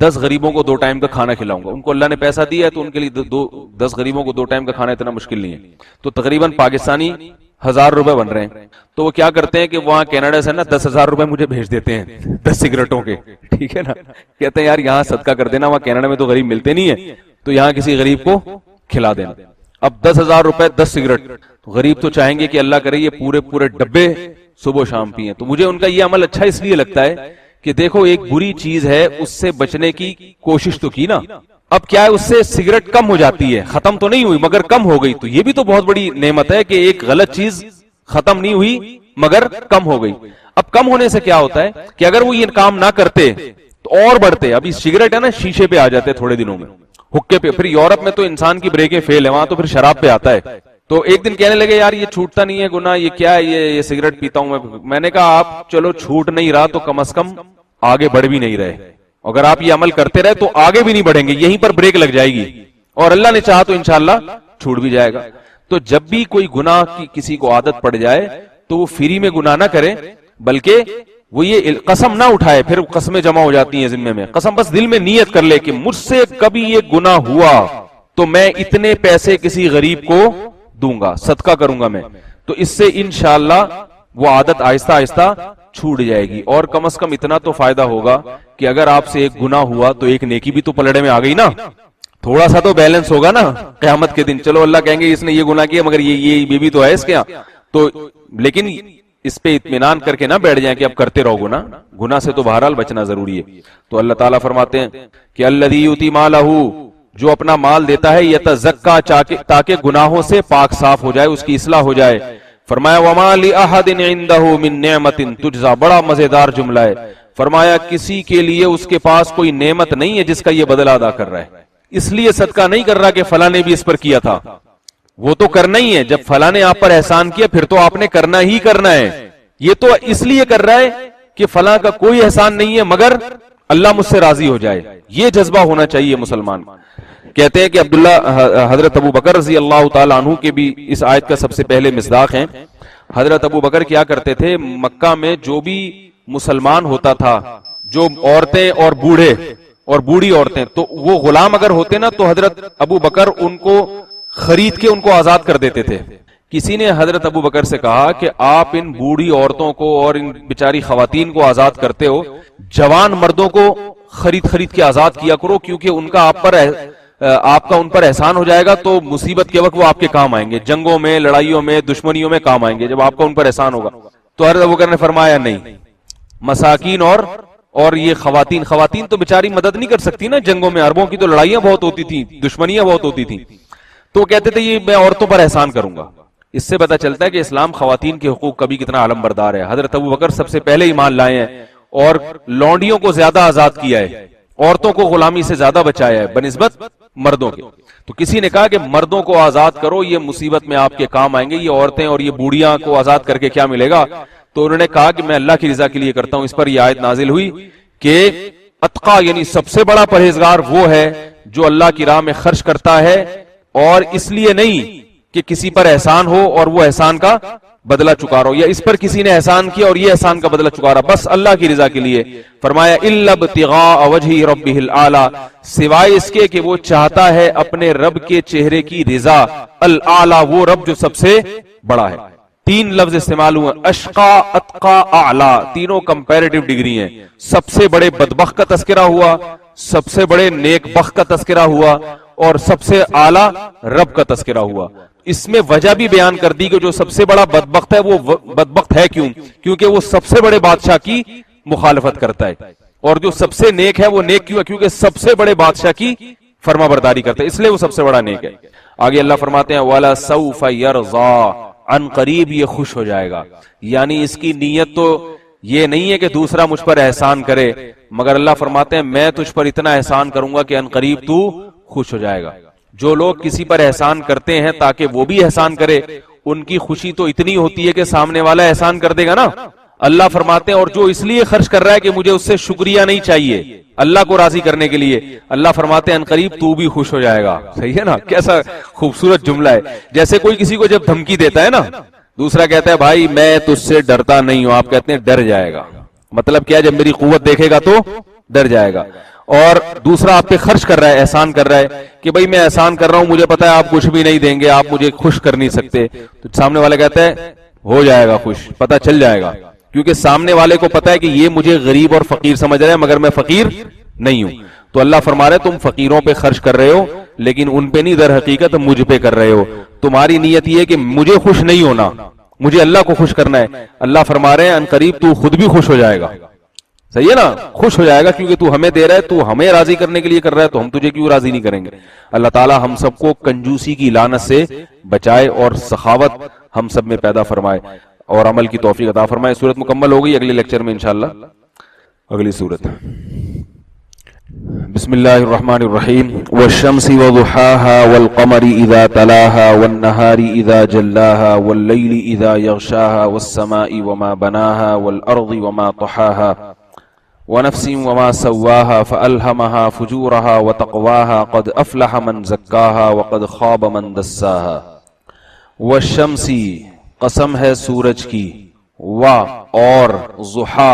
10 غریبوں کو 2 ٹائم کا کھانا کھلاؤں گا. ان کو اللہ نے پیسہ دیا ہے تو ان کے لیے 10 غریبوں کو 2 ٹائم کا کھانا اتنا مشکل نہیں ہے. تو تقریباً پاکستانی 1000 روپے بن رہے ہیں. تو وہ کیا کرتے ہیں کہ وہاں کینیڈا سے نا 10,000 روپے مجھے بھیج دیتے ہیں 10 سگریٹوں کے, ٹھیک ہے نا. کہتے ہیں یار یہاں صدقہ کر دینا, وہاں کینیڈا میں تو غریب ملتے نہیں ہے, تو یہاں کسی غریب کو کھلا دینا. اب 10,000 روپے 10 سگریٹ, تو غریب تو چاہیں گے کہ اللہ کرے یہ پورے ڈبے صبح و شام پیئیں. تو مجھے ان کا یہ عمل اچھا اس لیے لگتا ہے کہ دیکھو ایک بری چیز ہے, اس سے بچنے کی کوشش تو کی نا. اب کیا ہے, اس سے سگریٹ کم ہو جاتی ہے, ختم تو نہیں ہوئی مگر کم ہو گئی. تو یہ بھی تو بہت بڑی نعمت ہے کہ ایک غلط چیز ختم نہیں ہوئی مگر کم ہو گئی. اب کم ہونے سے کیا ہوتا ہے کہ اگر وہ یہ کام نہ کرتے تو اور بڑھتے. ابھی سگریٹ ہے نا شیشے پہ آ جاتے تھوڑے دنوں میں, حکے پہ. پھر یورپ میں تو انسان کی بریکیں فیل ہے, وہاں تو پھر شراب پہ آتا ہے. تو ایک دن کہنے لگے یار یہ چھوٹتا نہیں ہے گناہ, یہ کیا ہے, یہ سگریٹ پیتا ہوں میں نے کہا آپ چلو چھوٹ نہیں رہا تو کم از کم آگے بڑھ بھی نہیں رہے. اگر آپ یہ عمل کرتے رہے تو آگے بھی نہیں بڑھیں گے, یہیں پر بریک لگ جائے گی, اور اللہ نے چاہا تو انشاءاللہ چھوٹ بھی جائے گا. تو جب بھی کوئی گناہ کی کسی کو عادت پڑ جائے تو وہ فری میں گناہ نہ کرے, بلکہ وہ یہ قسم نہ اٹھائے. پھر قسمیں جمع ہو جاتی ہیں ذمے میں. قسم بس دل میں نیت کر لے کہ مجھ سے کبھی یہ گناہ ہوا تو میں اتنے پیسے کسی غریب کو دوں گا, صدقہ کروں گا میں. تو اس سے انشاءاللہ وہ عادت آہستہ آہستہ چھوٹ جائے گی. اور کم از کم اتنا تو فائدہ ہوگا کہ اگر آپ سے ایک گناہ ہوا تو ایک نیکی بھی تو پلڑے میں آ گئی نا, تھوڑا سا تو بیلنس ہوگا نا قیامت کے دن. چلو اللہ کہیں گے اس نے یہ گناہ کیا مگر یہ بھی تو ہے اس کے یہاں, تو لیکن اس پہ اطمینان کر کے نہ بیٹھ جائیں کہ اب کرتے رہو گناہ سے تو بہرحال بچنا ضروری ہے. تو اللہ تعالیٰ فرماتے ہیں کہ الذی یؤتی مالہ, جو اپنا مال دیتا ہے یتزکا, تاکہ گناہوں سے پاک صاف ہو جائے, اس کی اصلاح ہو جائے. فرمایا وما لأحد عنده من نعمت تجزا, بڑا مزیدار جملہ ہے. فرمایا کسی کے لیے اس کے پاس کوئی نعمت نہیں ہے جس کا یہ بدلہ ادا کر رہا ہے. اس لیے صدقہ نہیں کر رہا کہ فلاں نے بھی اس پر کیا تھا, وہ تو کرنا ہی ہے. جب فلاں نے آپ پر احسان کیا پھر تو آپ نے کرنا ہی کرنا ہے. یہ تو اس لیے کر رہا ہے کہ فلاں کا کوئی احسان نہیں ہے مگر اللہ مجھ سے راضی ہو جائے. یہ جذبہ ہونا چاہیے مسلمان. کہتے ہیں کہ عبداللہ حضرت ابو بکر رضی اللہ تعالیٰ عنہ کے بھی اس آیت کا سب سے پہلے مصداق ہیں. حضرت ابو بکر کیا کرتے تھے, مکہ میں جو بھی مسلمان ہوتا تھا, جو عورتیں اور بوڑھے اور بوڑھی عورتیں, تو وہ غلام اگر ہوتے نا تو حضرت ابو بکر ان کو خرید کے ان کو آزاد کر دیتے تھے. کسی نے حضرت ابو بکر سے کہا کہ آپ ان بوڑھی عورتوں کو اور ان بیچاری خواتین کو آزاد کرتے ہو, جوان مردوں کو خرید کے آزاد کیا کرو, کیونکہ ان کا آپ کا ان پر احسان ہو جائے گا تو مصیبت کے وقت وہ آپ کے کام آئیں گے, جنگوں میں, لڑائیوں میں, دشمنیوں میں کام آئیں گے جب آپ کا ان پر احسان ہوگا. تو حضرت ابو بکر نے فرمایا نہیں, مساکین اور یہ خواتین تو بیچاری مدد نہیں کر سکتی نا جنگوں میں, عربوں کی تو لڑائیاں بہت ہوتی تھیں, دشمنیاں بہت ہوتی تھیں. تو وہ کہتے تھے یہ میں عورتوں پر احسان کروں گا. اس سے پتہ چلتا ہے کہ اسلام خواتین کے حقوق کا بھی کتنا علم بردار ہے. حضرت ابو بکر سب سے پہلے ایمان لائے ہیں اور لونڈیوں کو زیادہ آزاد کیا ہے, عورتوں کو غلامی سے زیادہ بچایا ہے بنسبت مردوں کے. تو کسی نے کہا کہ مردوں کو آزاد کرو, یہ مصیبت میں آپ کے کام آئیں گے, یہ عورتیں اور یہ بوڑھیاں کو آزاد کر کے کیا ملے گا. تو انہوں نے کہا کہ میں اللہ کی رضا کے لیے کرتا ہوں. اس پر یہ آیت نازل ہوئی کہ اتقا یعنی سب سے بڑا پرہیزگار وہ ہے جو اللہ کی راہ میں خرچ کرتا ہے, اور اس لیے نہیں کہ کسی پر احسان ہو اور وہ احسان کا بدلہ چکا رہا ہو, یا اس پر کسی نے احسان کیا اور یہ احسان کا بدلہ چکا رہا, بس اللہ کی رضا کے لیے. فرمایا الا ابتغاء وجہ ربہ الاعلی, سوائے اس کے کہ وہ چاہتا ہے اپنے رب کے چہرے کی رضا, الاعلی وہ رب جو سب سے بڑا ہے. 3 لفظ استعمال ہوئے, اشقا, اتقا, اعلی, تینوں کمپیریٹیو ڈگری ہیں. سب سے بڑے بدبخت کا تذکرہ ہوا, سب سے بڑے نیک بخت کا تذکرہ ہوا, اور سب سے اعلی رب کا تذکرہ ہوا. اس میں وجہ بھی بیان کر دی کہ جو سب سے بڑا بدبخت ہے وہ بدبخت ہے کیوں, کیونکہ وہ سب سے بڑے بادشاہ کی مخالفت کرتا ہے, اور جو سب سے نیک ہے وہ نیک کیوں ہے, کیونکہ سب سے بڑے بادشاہ کی فرما برداری کرتا ہے, اس لیے وہ سب سے بڑا نیک ہے. آگے اللہ فرماتے ہیں وَلَا سَوْفَ يَرْضَى, عن قریب یہ خوش ہو جائے گا. یعنی اس کی نیت تو یہ نہیں ہے کہ دوسرا مجھ پر احسان کرے, مگر اللہ فرماتے ہیں میں تجھ پر اتنا احسان کروں گا کہ عن قریب تو خوش ہو جائے گا. جو لوگ کسی پر احسان کرتے ہیں تاکہ وہ بھی احسان کرے, ان کی خوشی تو اتنی ہوتی ہے کہ سامنے والا احسان کر دے گا نا. اللہ فرماتے ہیں اور جو اس لیے خرچ کر رہا ہے کہ مجھے اس سے شکریہ نہیں چاہیے, اللہ کو راضی کرنے کے لیے, اللہ فرماتے ہیں ان قریب تو بھی خوش ہو جائے گا. صحیح ہے نا, کیسا خوبصورت جملہ ہے. جیسے کوئی کسی کو جب دھمکی دیتا ہے نا, دوسرا کہتا ہے بھائی میں تجھ سے ڈرتا نہیں ہوں, آپ کہتے ہیں ڈر جائے گا. مطلب کیا, جب میری قوت دیکھے گا تو ڈر جائے گا. اور دوسرا آپ پہ خرچ کر رہا ہے, احسان کر رہا ہے کہ بھائی میں احسان کر رہا ہوں, مجھے پتا ہے آپ کچھ بھی نہیں دیں گے, آپ مجھے خوش کر نہیں سکتے, تو سامنے والا کہتا ہے ہو جائے گا خوش, پتا چل جائے گا, کیونکہ سامنے والے کو پتا ہے کہ یہ مجھے غریب اور فقیر سمجھ رہے ہیں مگر میں فقیر نہیں ہوں. تو اللہ فرما رہے تم فقیروں پہ خرچ کر رہے ہو لیکن ان پہ نہیں, در حقیقت مجھ پہ کر رہے ہو. تمہاری نیت یہ کہ مجھے خوش نہیں ہونا, مجھے اللہ کو خوش کرنا ہے. اللہ فرما رہے ہیں ان قریب تو خود بھی خوش ہو جائے گا. صحیح ہے نا, خوش ہو جائے گا کیونکہ تو ہمیں دے رہا ہے, تو ہمیں راضی کرنے کے لیے کر رہا ہے, تو ہم تجھے کیوں راضی نہیں کریں گے. اللہ تعالی ہم سب کو کنجوسی کی لعنت سے بچائے اور سخاوت ہم سب میں پیدا فرمائے اور عمل کی توفیق عطا فرمائے. سورت مکمل ہو گئی, اگلے لیکچر میں انشاءاللہ اگلی سورت. بسم اللہ الرحمن الرحیم. والشمس وضحاها والقمر اذا تلاها والنهار اذا جلاها والليل اذا يغشاها والسماء وما بناها والارض وما طحاها ونفس وما سواها فألهمها فجورها وتقواها قد افلح من زكاها وقد خاب من دساها. والشمس قسم ہے سورج کی, وا اور ضحا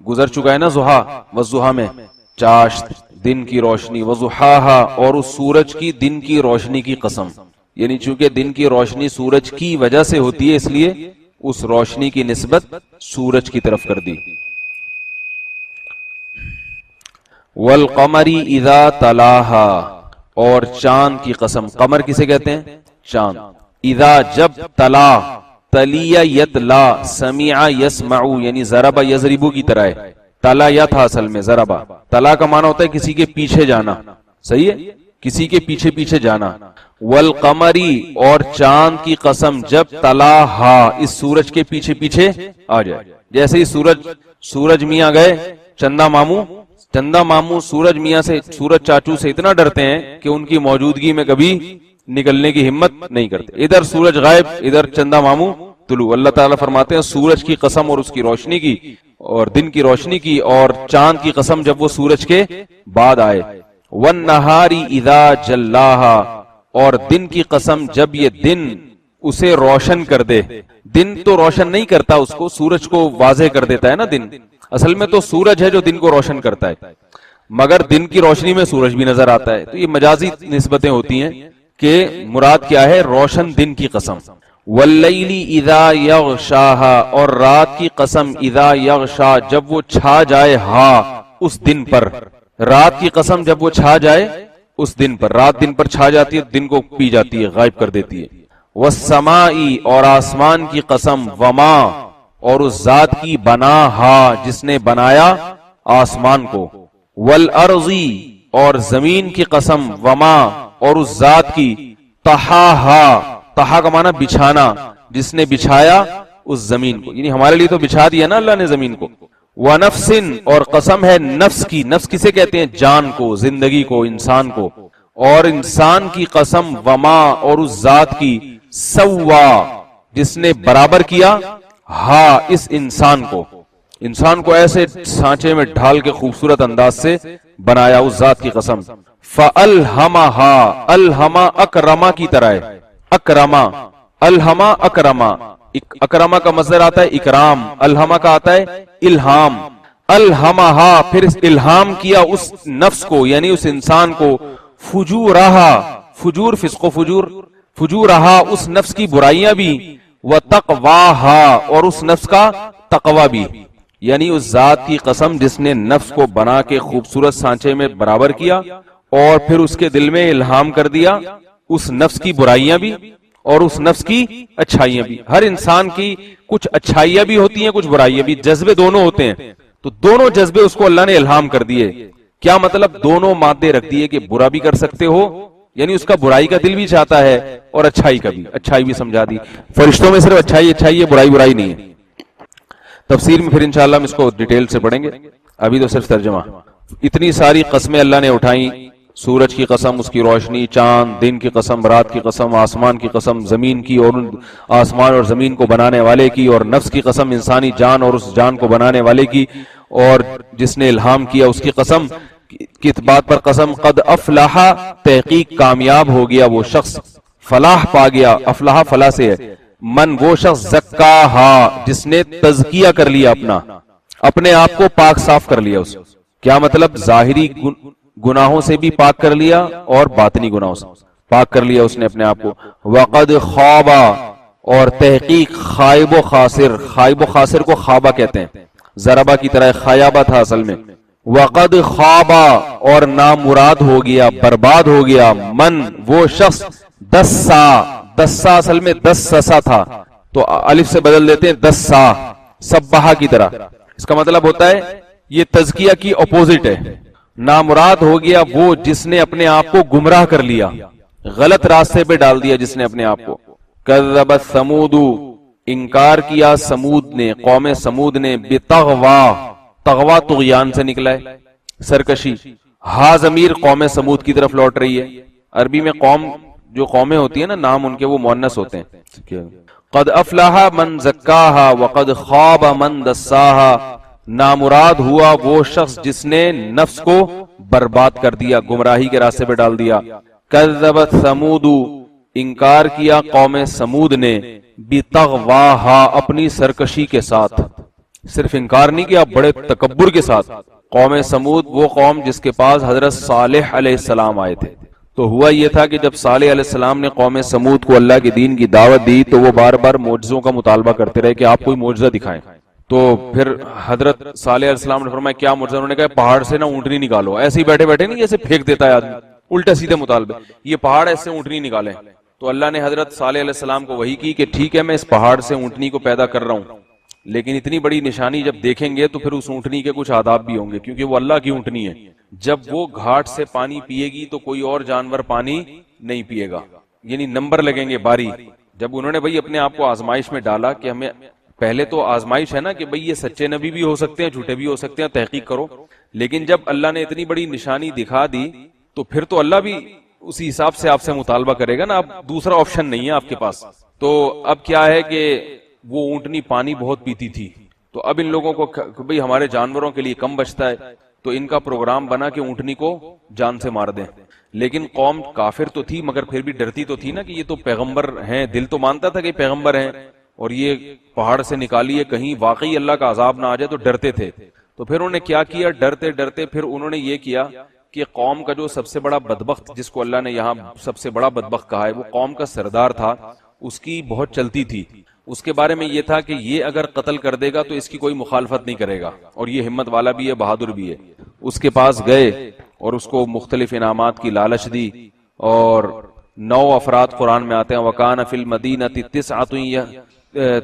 گزر چکا ہے نا, ضحا والضحا میں چاشت دن کی روشنی, وضحاها اور اس سورج کی دن کی روشنی کی قسم, یعنی چونکہ دن کی روشنی سورج کی وجہ سے ہوتی ہے اس لیے اس روشنی کی نسبت سورج کی طرف کر دی. والقمر اذا تلاها اور چاند کی قسم, قمر کسے کہتے ہیں چاند, اذا جب تلا, تلیہ یتلا, سمع یسمع یعنی ضرب یضرب کی طرح ہے, تلا یا تھا اصل میں ضربا, تلا کا معنی ہوتا ہے کسی کے پیچھے جانا, صحیح ہے, کسی کے پیچھے پیچھے جانا. والقمری اور چاند کی قسم جب تلا ہا اس سورج کے پیچھے پیچھے آ جائے, جیسے ہی سورج میاں گئے, چندا ماموں سورج میاں سے, سورج چاچو سے اتنا ڈرتے ہیں کہ ان کی موجودگی میں کبھی نکلنے کی ہمت نہیں کرتے. ادھر سورج غائب, ادھر چندا ماموں طلوع. اللہ تعالیٰ فرماتے ہیں سورج کی قسم اور اس کی روشنی کی اور دن کی روشنی کی, اور چاند کی قسم جب وہ سورج کے بعد آئے. والنہار اذا جلاہا اور دن کی قسم جب یہ دن اسے روشن کر دے. دن تو روشن نہیں کرتا اس کو, سورج کو واضح کر دیتا ہے نا دن, اصل میں تو سورج ہے جو دن کو روشن کرتا ہے, مگر دن کی روشنی میں سورج بھی نظر آتا ہے. تو یہ مجازی نسبتیں ہوتی ہیں کہ مراد کیا ہے, روشن دن کی قسم. واللیل اذا یغشاہا اور رات کی قسم, اذا یغشا جب وہ چھا جائے, ہا اس دن پر, رات کی قسم جب وہ چھا جائے اس دن پر, رات دن پر چھا جاتی ہے, دن کو پی جاتی ہے, غائب کر دیتی ہے. والسماء اور آسمان کی قسم, وما اور اس ذات کی, بنا ہا جس نے بنایا آسمان کو. والارض اور زمین کی قسم, وما اور اس ذات کی, طحاہا, طحا کا معنی بچھانا, جس نے بچھایا اس زمین کو, یعنی ہمارے لیے تو بچھا دیا نا اللہ نے زمین کو. ونفس اور قسم ہے نفس کی, نفس کسے کہتے ہیں جان کو, زندگی کو, انسان کو, اور انسان کی قسم, وما اور اس ذات کی, سوا جس نے برابر کیا, ہا اس انسان کو ایسے سانچے میں ڈھال کے خوبصورت انداز سے بنایا, اس ذات کی قسم. فَأَلْهَمَهَا, الہما اکرما کی طرح ہے, اکرما, الہما اکرما, اکرما کا مصدر آتا ہے اکرام, الہما کا آتا ہے الہام. الہمہا پھر الہام کیا اس نفس کو یعنی اس انسان کو, فجورہا, فجور فسق و فجور, فجورہا اس نفس کی برائیاں بھی, وتقواہا اور اس نفس کا تقوی بھی, یعنی اس ذات کی قسم جس نے نفس کو بنا کے خوبصورت سانچے میں برابر کیا اور پھر اس کے دل میں الہام کر دیا اس نفس کی برائیاں بھی اور اس نفس کی اچھائیاں بھی. ہر انسان کی کچھ اچھائیاں بھی ہوتی ہیں, کچھ برائیاں بھی, جذبے دونوں ہوتے ہیں, تو دونوں جذبے اس کو اللہ نے الہام کر دیے. کیا مطلب, دونوں مادے رکھ دیے کہ برا بھی کر سکتے ہو, یعنی اس کا برائی کا دل بھی چاہتا ہے اور اچھائی کا بھی, اچھائی بھی سمجھا دی. فرشتوں میں صرف اچھائی ہے, برائی نہیں ہے. تفسیر میں پھر انشاءاللہ ہم اس کو ڈیٹیل سے پڑھیں گے, ابھی تو صرف ترجمہ. اتنی ساری قسمیں اللہ نے اٹھائیں, سورج کی قسم, اس کی روشنی, چاند, دن کی قسم, رات کی قسم, آسمان کی قسم, زمین کی اور آسمان اور زمین کو بنانے والے کی, اور نفس کی قسم, انسانی جان اور اس جان کو بنانے والے کی, اور جس نے الہام کیا اس کی قسم. کس بات پر قسم, قد افلح تحقیق کامیاب ہو گیا وہ شخص, فلاح پا گیا, افلح فلاح سے ہے, من وہ شخص, زکاہا جس نے تزکیہ کر لیا, اپنے آپ کو پاک صاف کر لیا. اس کیا مطلب؟ ظاہری گناہوں سے بھی پاک کر لیا اور باطنی گناہوں سے پاک کر لیا اس نے اپنے آپ کو. وقد خوابا، اور تحقیق خائب و خاسر، خائب و خاسر کو خوابہ کہتے ہیں، ضربہ کی طرح خیابہ تھا اصل میں. وقد خوابا، اور نامراد ہو گیا، برباد ہو گیا، من وہ شخص، دسا، دسا اصل میں دس سسا تھا تو الف سے بدل دیتے ہیں دسا، سبحہ کی طرح. اس کا مطلب ہوتا ہے یہ تزکیہ کی اپوزٹ ہے. نامراد ہو گیا وہ جس نے اپنے آپ کو گمراہ کر لیا، غلط راستے پہ ڈال دیا جس نے اپنے آپ کو. کذبت ثمود، انکار کیا سمود نے، قوم سمود نے، بتغوا، تغوا طغیان سے نکلا ہے، سرکشی. ہا ضمیر قوم سمود کی طرف لوٹ رہی ہے. عربی میں قوم جو قومیں ہوتی ہیں نا، نام ان کے وہ مؤنث ہوتے ہیں. قد افلح من زکاہا وقد خواب من دساہا، نامراد ہوا وہ شخص جس نے نفس کو برباد کر دیا، گمراہی کے راستے پہ ڈال دیا. کذبت ثمود، انکار کیا قوم سمود نے، بتغواہا، اپنی سرکشی کے ساتھ. صرف انکار نہیں کیا، بڑے تکبر کے ساتھ. قوم سمود وہ قوم جس کے پاس حضرت صالح علیہ السلام آئے تھے. تو ہوا یہ تھا کہ جب صالح علیہ السلام نے قوم سمود کو اللہ کے دین کی دعوت دی تو وہ بار بار معجزوں کا مطالبہ کرتے رہے کہ آپ کوئی معجزہ دکھائیں. تو پھر حضرت صالح علیہ السلام نے فرمایا کیا معجزہ؟ انہوں نے کہا پہاڑ سے نا اونٹنی نکالو. ایسے ہی بیٹھے بیٹھے نہیں جیسے پھینک دیتا ہے آدمی، الٹا سیدھے مطالبے، یہ پہاڑ ایسے اونٹنی نکالیں. تو اللہ نے حضرت صالح علیہ السلام کو وحی کی کہ ٹھیک ہے میں اس پہاڑ سے اونٹنی کو پیدا کر رہا ہوں، لیکن اتنی بڑی نشانی جب دیکھیں گے تو پھر اس اونٹنی کے کچھ آداب بھی ہوں گے، کیونکہ وہ اللہ کی اونٹنی ہے. جب وہ گھاٹ سے پانی پیے گی تو کوئی اور جانور پانی نہیں پیے گا، یعنی نمبر لگیں گے باری. جب انہوں نے بھائی اپنے آپ کو آزمائش میں ڈالا کہ ہمیں پہلے تو آزمائش ہے نا کہ بھئی یہ سچے نبی بھی ہو سکتے ہیں، جھوٹے بھی ہو سکتے ہیں، تحقیق کرو. لیکن جب اللہ نے اتنی بڑی نشانی دکھا دی تو پھر تو اللہ بھی اسی حساب سے آپ سے مطالبہ کرے گا نا، اب دوسرا آپشن نہیں ہے آپ کے پاس. تو اب کیا ہے کہ وہ اونٹنی پانی بہت پیتی تھی، تو اب ان لوگوں کو بھئی ہمارے جانوروں کے لیے کم بچتا ہے، تو ان کا پروگرام بنا کہ اونٹنی کو جان سے مار دیں. لیکن قوم کافر تو تھی مگر پھر بھی ڈرتی تو تھی نا کہ یہ تو پیغمبر ہیں، دل تو مانتا تھا کہ پیغمبر ہیں اور یہ پہاڑ سے نکالیے کہیں واقعی اللہ کا عذاب نہ آ جائے، تو ڈرتے تھے. تو پھر انہوں نے کیا کیا؟ ڈرتے ڈرتے پھر انہوں نے یہ کیا کہ قوم کا جو سب سے بڑا بدبخت، جس کو اللہ نے یہاں سب سے بڑا بدبخت کہا ہے، وہ قوم کا سردار تھا، اس کی بہت چلتی تھی. اس کے بارے میں یہ تھا کہ یہ اگر قتل کر دے گا تو اس کی کوئی مخالفت نہیں کرے گا، اور یہ ہمت والا بھی ہے، بہادر بھی ہے. اس کے پاس گئے اور اس کو مختلف انعامات کی لالچ دی، اور 9 افراد قرآن میں آتے ہیں. وَكَانَ فِي الْمَدِينَةِ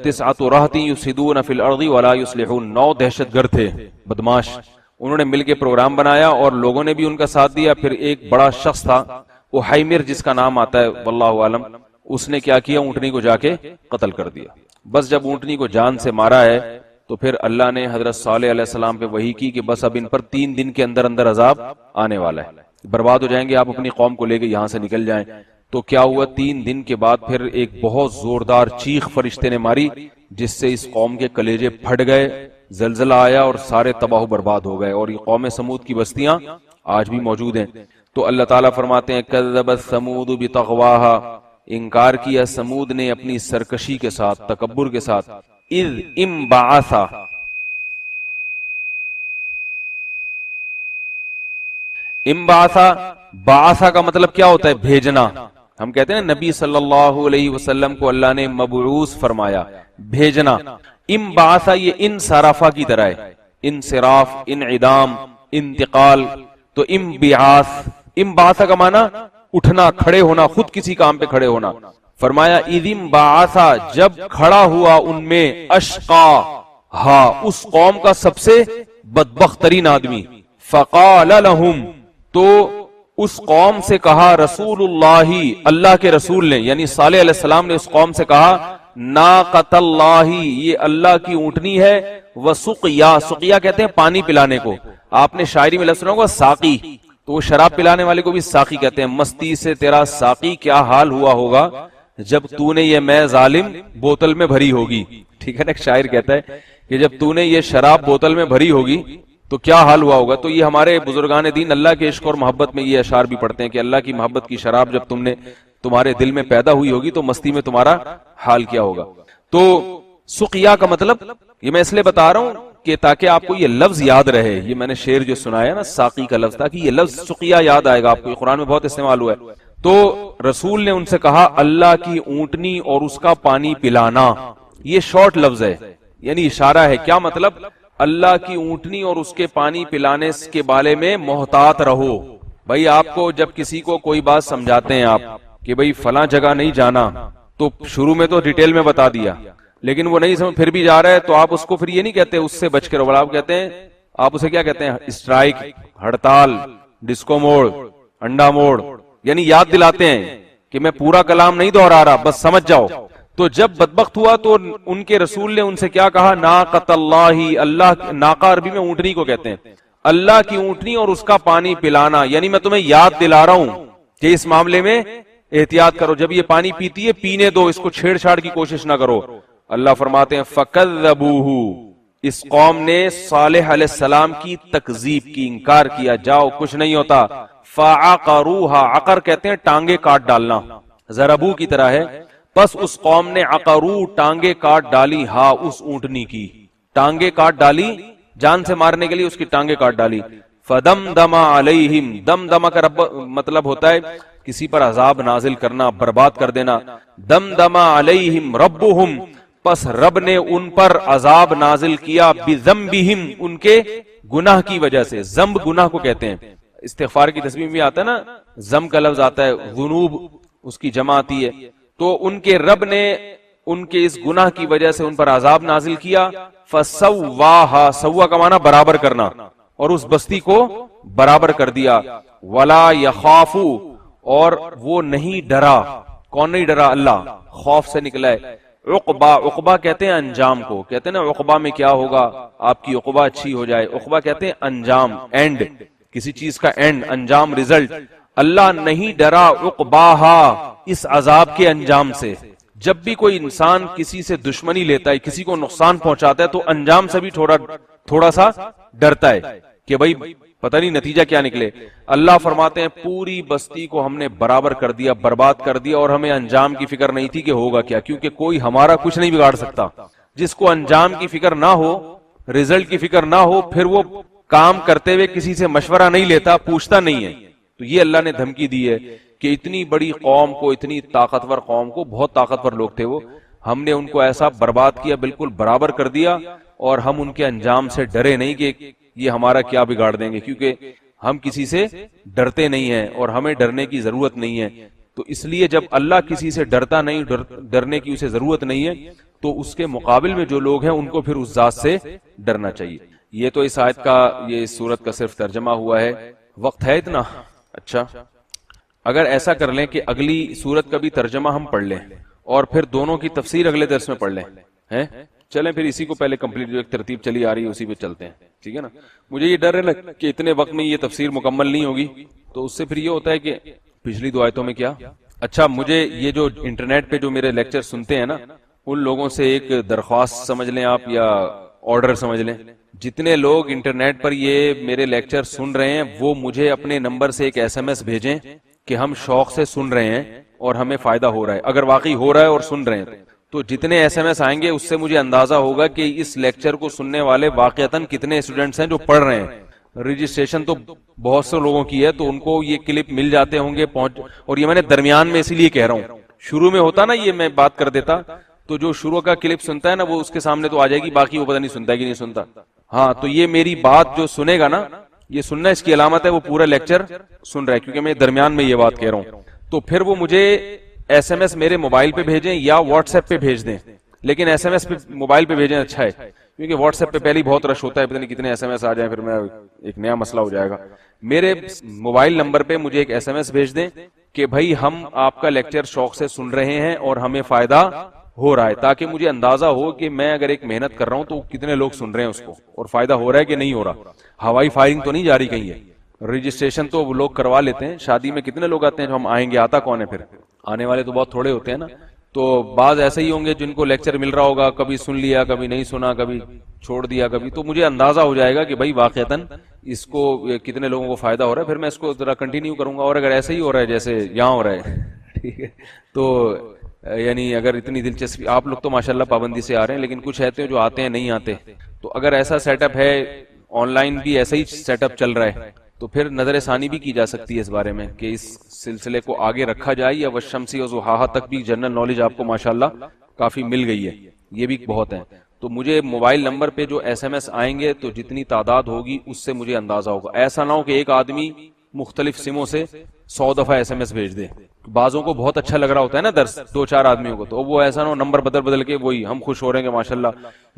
تسعۃ رہط یفسدون فی الارض ولا یصلحون، 9 دہشت گرد تھے، بدماش. انہوں نے مل کے پروگرام بنایا اور لوگوں نے بھی ان کا ساتھ دیا. پھر ایک بڑا شخص تھا احیمر جس کا نام آتا ہے واللہ عالم، اس نے کیا کیا؟ اونٹنی کو جا کے قتل کر دیا. بس جب اونٹنی کو جان سے مارا ہے تو پھر اللہ نے حضرت صالح علیہ السلام پہ وحی کی کہ بس اب ان پر 3 دن کے اندر اندر عذاب آنے والا ہے، برباد ہو جائیں گے، آپ اپنی قوم کو لے کے یہاں سے نکل جائیں. تو کیا ہوا؟ 3 دن کے بعد پھر ایک بہت زوردار چیخ فرشتے نے ماری جس سے اس قوم کے کلیجے پھٹ گئے، زلزلہ آیا اور سارے تباہ و برباد ہو گئے. اور یہ قوم سمود کی بستیاں آج بھی موجود ہیں. تو اللہ تعالیٰ فرماتے ہیں کذبت ثمود بتغواہا، انکار کیا سمود نے اپنی سرکشی کے ساتھ، تکبر کے ساتھ. اذ انبعثا، انبعثا، بعثا کا مطلب کیا ہوتا ہے؟ بھیجنا. ہم کہتے ہیں نبی صلی اللہ علیہ وسلم کو اللہ نے مبعوث فرمایا، بھیجنا. انبعثا یہ انصرافا کی طرح ہے، انصراف، انعدام، انتقال. تو انبعاث، انبعثا کا معنی اٹھنا، کھڑے ہونا، خود کسی کام پہ کھڑے ہونا. فرمایا اذ انبعثا، جب کھڑا ہوا ان میں، اشقا ہا، اس قوم کا سب سے بدبخت ترین آدمی. فقال لهم، تو اس قوم سے کہا، رسول اللہ، اللہ کے رسول نے یعنی صالح علیہ السلام نے اس قوم سے کہا، ناقۃ اللہ، یہ اللہ کی اونٹنی ہے، وسقیا، سقیا کہتے ہیں پانی پلانے کو. آپ نے شاعری میں لفظ سنا ہوگا ساقی، تو وہ شراب پلانے والے کو بھی ساقی کہتے ہیں. مستی سے تیرا ساقی کیا حال ہوا ہوگا جب تو نے یہ میں ظالم بوتل میں بھری ہوگی. ٹھیک ہے نا، ایک شاعر کہتا ہے کہ جب تو نے یہ شراب بوتل میں بھری ہوگی تو کیا حال ہوا ہوگا. تو یہ ہمارے بزرگان دین اللہ کے عشق اور محبت میں یہ اشعار بھی پڑھتے ہیں کہ اللہ کی محبت کی شراب جب تمہارے دل میں پیدا ہوئی ہوگی تو مستی میں تمہارا حال کیا ہوگا. تو سقیا کا مطلب یہ میں اس لیے بتا رہا ہوں کہ تاکہ آپ کو یہ لفظ یاد رہے. یہ میں نے شعر جو سنایا نا ساقی کا لفظ, تاکہ یہ لفظ سقیا یاد آئے گا آپ کو, یہ قرآن میں بہت استعمال ہوا ہے. تو رسول نے ان سے کہا اللہ کی اونٹنی اور اس کا پانی پلانا. یہ شارٹ لفظ ہے, یعنی اشارہ ہے. کیا مطلب؟ اللہ کی اونٹنی اور اس کے پانی پلانے کے بارے میں محتاط رہو. بھائی آپ کو جب کسی کو کوئی بات سمجھاتے ہیں آپ کہ بھئی فلاں جگہ نہیں جانا, تو شروع میں تو ڈیٹیل میں بتا دیا, لیکن وہ نہیں سمجھ پھر بھی جا رہا ہے, تو آپ اس کو پھر یہ نہیں کہتے اس سے بچ کے رہو, آپ کہتے ہیں, آپ اسے کیا کہتے ہیں؟ اسٹرائک, ہڑتال, ڈسکو موڑ, انڈا موڑ, یعنی یاد دلاتے ہیں کہ میں پورا کلام نہیں دہرا رہا, بس سمجھ جاؤ. تو جب بدبخت ہوا تو ان کے رسول نے ان سے کیا کہا؟ ناقۃ اللہ, اللہ, ناقہ عربی میں اونٹنی کو کہتے ہیں, اللہ کی اونٹنی اور اس کا پانی پلانا. یعنی میں تمہیں یاد دلا رہا ہوں کہ اس معاملے میں احتیاط کرو, جب یہ پانی پیتی ہے پینے دو, اس کو چھیڑ چھاڑ کی کوشش نہ کرو. اللہ فرماتے ہیں فَكَذَّبُوهُ, اس قوم نے صالح علیہ السلام کی تکذیب کی, انکار کیا. جاؤ کچھ نہیں ہوتا. فَعَقَرُوهَا, عقر کہتے ہیں ٹانگے کاٹ ڈالنا, ضربو کی طرح ہے. پس اس قوم نے عقرو, ٹانگے کاٹ ڈالی, ہاں اس اونٹنی کی ٹانگے کاٹ ڈالی, جان سے مارنے کے لیے اس کی ٹانگیں کاٹ ڈالی. فَدَمْدَمَ عَلَيْهِمْ, دمدمہ کا مطلب ہوتا ہے کسی پر عذاب نازل کرنا, برباد کر دینا. دمدمہ علیہم ربہم, پس رب نے ان پر عذاب نازل کیا, بذنبہم, ان کے گناہ کی وجہ سے. ذنب گناہ کو کہتے ہیں, استغفار کی تسبیح میں آتا ہے نا ذنب کا لفظ آتا ہے, ذنوب اس کی جمع آتی ہے. تو ان کے رب نے ان کے اس گناہ کی وجہ سے ان پر عذاب نازل کیا. فسواہا, سوا کا معنی برابر کرنا, اور اس بستی کو برابر کر دیا. ولا یخافو, اور وہ نہیں ڈرا. کون نہیں ڈرا؟ اللہ. خوف سے نکلا ہے. عقبہ, عقبہ کہتے ہیں انجام کو, کہتے ہیں نا عقبہ میں کیا ہوگا, آپ کی عقبہ اچھی ہو جائے. عقبہ کہتے ہیں انجام, اینڈ, کسی چیز کا اینڈ, انجام, ریزلٹ. اللہ نہیں ڈرا عقباہا, اس عذاب کے انجام سے. جب بھی کوئی انسان کسی سے دشمنی لیتا ہے, کسی کو نقصان پہنچاتا ہے, تو انجام سے بھی تھوڑا سا ڈرتا ہے کہ بھئی پتہ نہیں نتیجہ کیا نکلے. اللہ فرماتے ہیں پوری بستی کو ہم نے برابر کر دیا, برباد کر دیا, اور ہمیں انجام کی فکر نہیں تھی کہ ہوگا کیا, کیونکہ کوئی ہمارا کچھ نہیں بگاڑ سکتا. جس کو انجام کی فکر نہ ہو, رزلٹ کی فکر نہ ہو, پھر وہ کام کرتے ہوئے کسی سے مشورہ نہیں لیتا, پوچھتا نہیں ہے. تو یہ اللہ نے دھمکی دی ہے کہ اتنی بڑی قوم کو, اتنی طاقتور قوم کو, بہت طاقتور لوگ تھے وہ, ہم نے ان کو ایسا برباد کیا, بالکل برابر کر دیا, اور ہم ان کے انجام سے ڈرے نہیں کہ یہ ہمارا کیا بگاڑ دیں گے, کیونکہ ہم کسی سے ڈرتے نہیں ہیں اور ہمیں ڈرنے کی ضرورت نہیں ہے. تو اس لیے جب اللہ کسی سے ڈرتا نہیں, ڈرنے کی اسے ضرورت نہیں ہے, تو اس کے مقابل میں جو لوگ ہیں ان کو پھر اس ذات سے ڈرنا چاہیے. یہ تو اس آیت کا, یہ اس سورت کا صرف ترجمہ ہوا ہے. وقت ہے اتنا؟ اچھا, اگر ایسا کر لیں کہ اگلی سورت کا بھی ترجمہ ہم پڑھ لیں اور پھر دونوں کی تفسیر اگلے درس میں پڑھ لیں, ہیں؟ چلیں پھر اسی کو پہلے کمپلیٹ, جو ایک ترتیب چلی آ رہی ہے اسی پہ چلتے ہیں, ٹھیک ہے نا. مجھے یہ ڈر ہے نا کہ اتنے وقت میں یہ تفسیر مکمل نہیں ہوگی, تو اس سے پھر یہ ہوتا ہے کہ پچھلی دو آیتوں میں کیا. اچھا, مجھے یہ جو انٹرنیٹ پہ جو میرے لیکچر سنتے ہیں نا, ان لوگوں سے ایک درخواست سمجھ لیں آپ, یا آرڈر سمجھ لیں, جتنے لوگ انٹرنیٹ پر یہ میرے لیکچر سن رہے ہیں وہ مجھے اپنے نمبر سے ایک SMS بھیجیں کہ ہم شوق سے سن رہے ہیں اور ہمیں فائدہ ہو رہا ہے. اگر واقعی ہو رہا ہے اور سن رہے ہیں تو جتنے SMS آئیں گے اس سے مجھے اندازہ ہوگا کہ اس لیکچر کو سننے والے واقعتاً کتنے اسٹوڈنٹس ہیں جو پڑھ رہے ہیں. رجسٹریشن تو بہت سے لوگوں کی ہے, تو ان کو یہ کلپ مل جاتے ہوں گے پہنچ, اور یہ میں نے درمیان میں اسی لیے کہہ رہا ہوں. شروع میں ہوتا نا یہ میں بات کر دیتا, تو جو شروع کا کلپ سنتا ہے نا وہ اس کے سامنے تو آ جائے گی, باقی وہ پتہ نہیں سنتا ہے کہ نہیں سنتا. ہاں, تو یہ میری بات جو سنے گا نا, یہ سننا اس کی علامت ہے وہ پورا لیکچر سن رہا ہے, کیونکہ میں درمیان میں یہ بات کہہ رہا ہوں. تو پھر وہ مجھے SMS میرے موبائل پہ بھیجیں یا واٹس ایپ پہ بھیج دیں, لیکن SMS پہ موبائل پہ بھیجیں اچھا ہے, کیونکہ واٹس ایپ پہ پہلے ہی بہت رش ہوتا ہے, پتہ نہیں کتنے SMS آ جائیں, پھر میں ایک نیا مسئلہ ہو جائے گا. میرے موبائل نمبر پہ مجھے ایک SMS بھیج دیں کہ بھائی ہم آپ کا لیکچر شوق سے سن رہے ہیں اور ہمیں فائدہ ہو رہا ہے, تاکہ مجھے اندازہ ہو کہ میں اگر ایک محنت کر رہا ہوں تو کتنے لوگ سن رہے ہیں اس کو, اور فائدہ ہو رہا ہے کہ نہیں ہو رہا. ہوائی فائرنگ تو نہیں جاری کہیں ہے, رجسٹریشن تو وہ لوگ کروا لیتے ہیں. شادی میں کتنے لوگ آتے ہیں جو ہم آئیں گے, آتا کون ہے پھر, آنے والے تو بہت تھوڑے ہوتے ہیں نا. تو بعض ایسے ہی ہوں گے جن کو لیکچر مل رہا ہوگا, کبھی سن لیا, کبھی نہیں سنا, کبھی چھوڑ دیا, کبھی, تو مجھے اندازہ ہو جائے گا کہ بھائی واقعتاً اس کو کتنے لوگوں کو فائدہ ہو رہا ہے, پھر میں اس کو ذرا کنٹینیو کروں گا. اور اگر ایسے ہی ہو رہا ہے جیسے یہاں ہو رہا ہے, ٹھیک ہے, تو یعنی اگر اتنی دلچسپی, آپ لوگ تو ماشاءاللہ پابندی سے آ رہے ہیں, لیکن کچھ ایسے جو آتے ہیں نہیں آتے, تو اگر ایسا سیٹ اپ ہے, آن لائن بھی ایسا ہی سیٹ اپ چل رہا ہے, تو پھر نظر ثانی بھی کی جا سکتی ہے اس بارے میں کہ اس سلسلے کو آگے رکھا جائے, یا والشمس وضحاہا تک بھی جنرل نالج آپ کو ماشاءاللہ کافی مل گئی ہے, یہ بھی بہت ہے. تو مجھے موبائل نمبر پہ جو ایس ایم ایس آئیں گے تو جتنی تعداد ہوگی اس سے مجھے اندازہ ہوگا. ایسا نہ ہو کہ ایک آدمی مختلف سموں سے 100 دفعہ ایس ایم ایس بھیج دے. بعضوں کو بہت اچھا لگ رہا ہوتا ہے نا درس, 2-4 آدمیوں کو, تو وہ ایسا نہ ہو نمبر بدل بدل کے, وہی ہم خوش ہو رہے ہیں کہ ماشاءاللہ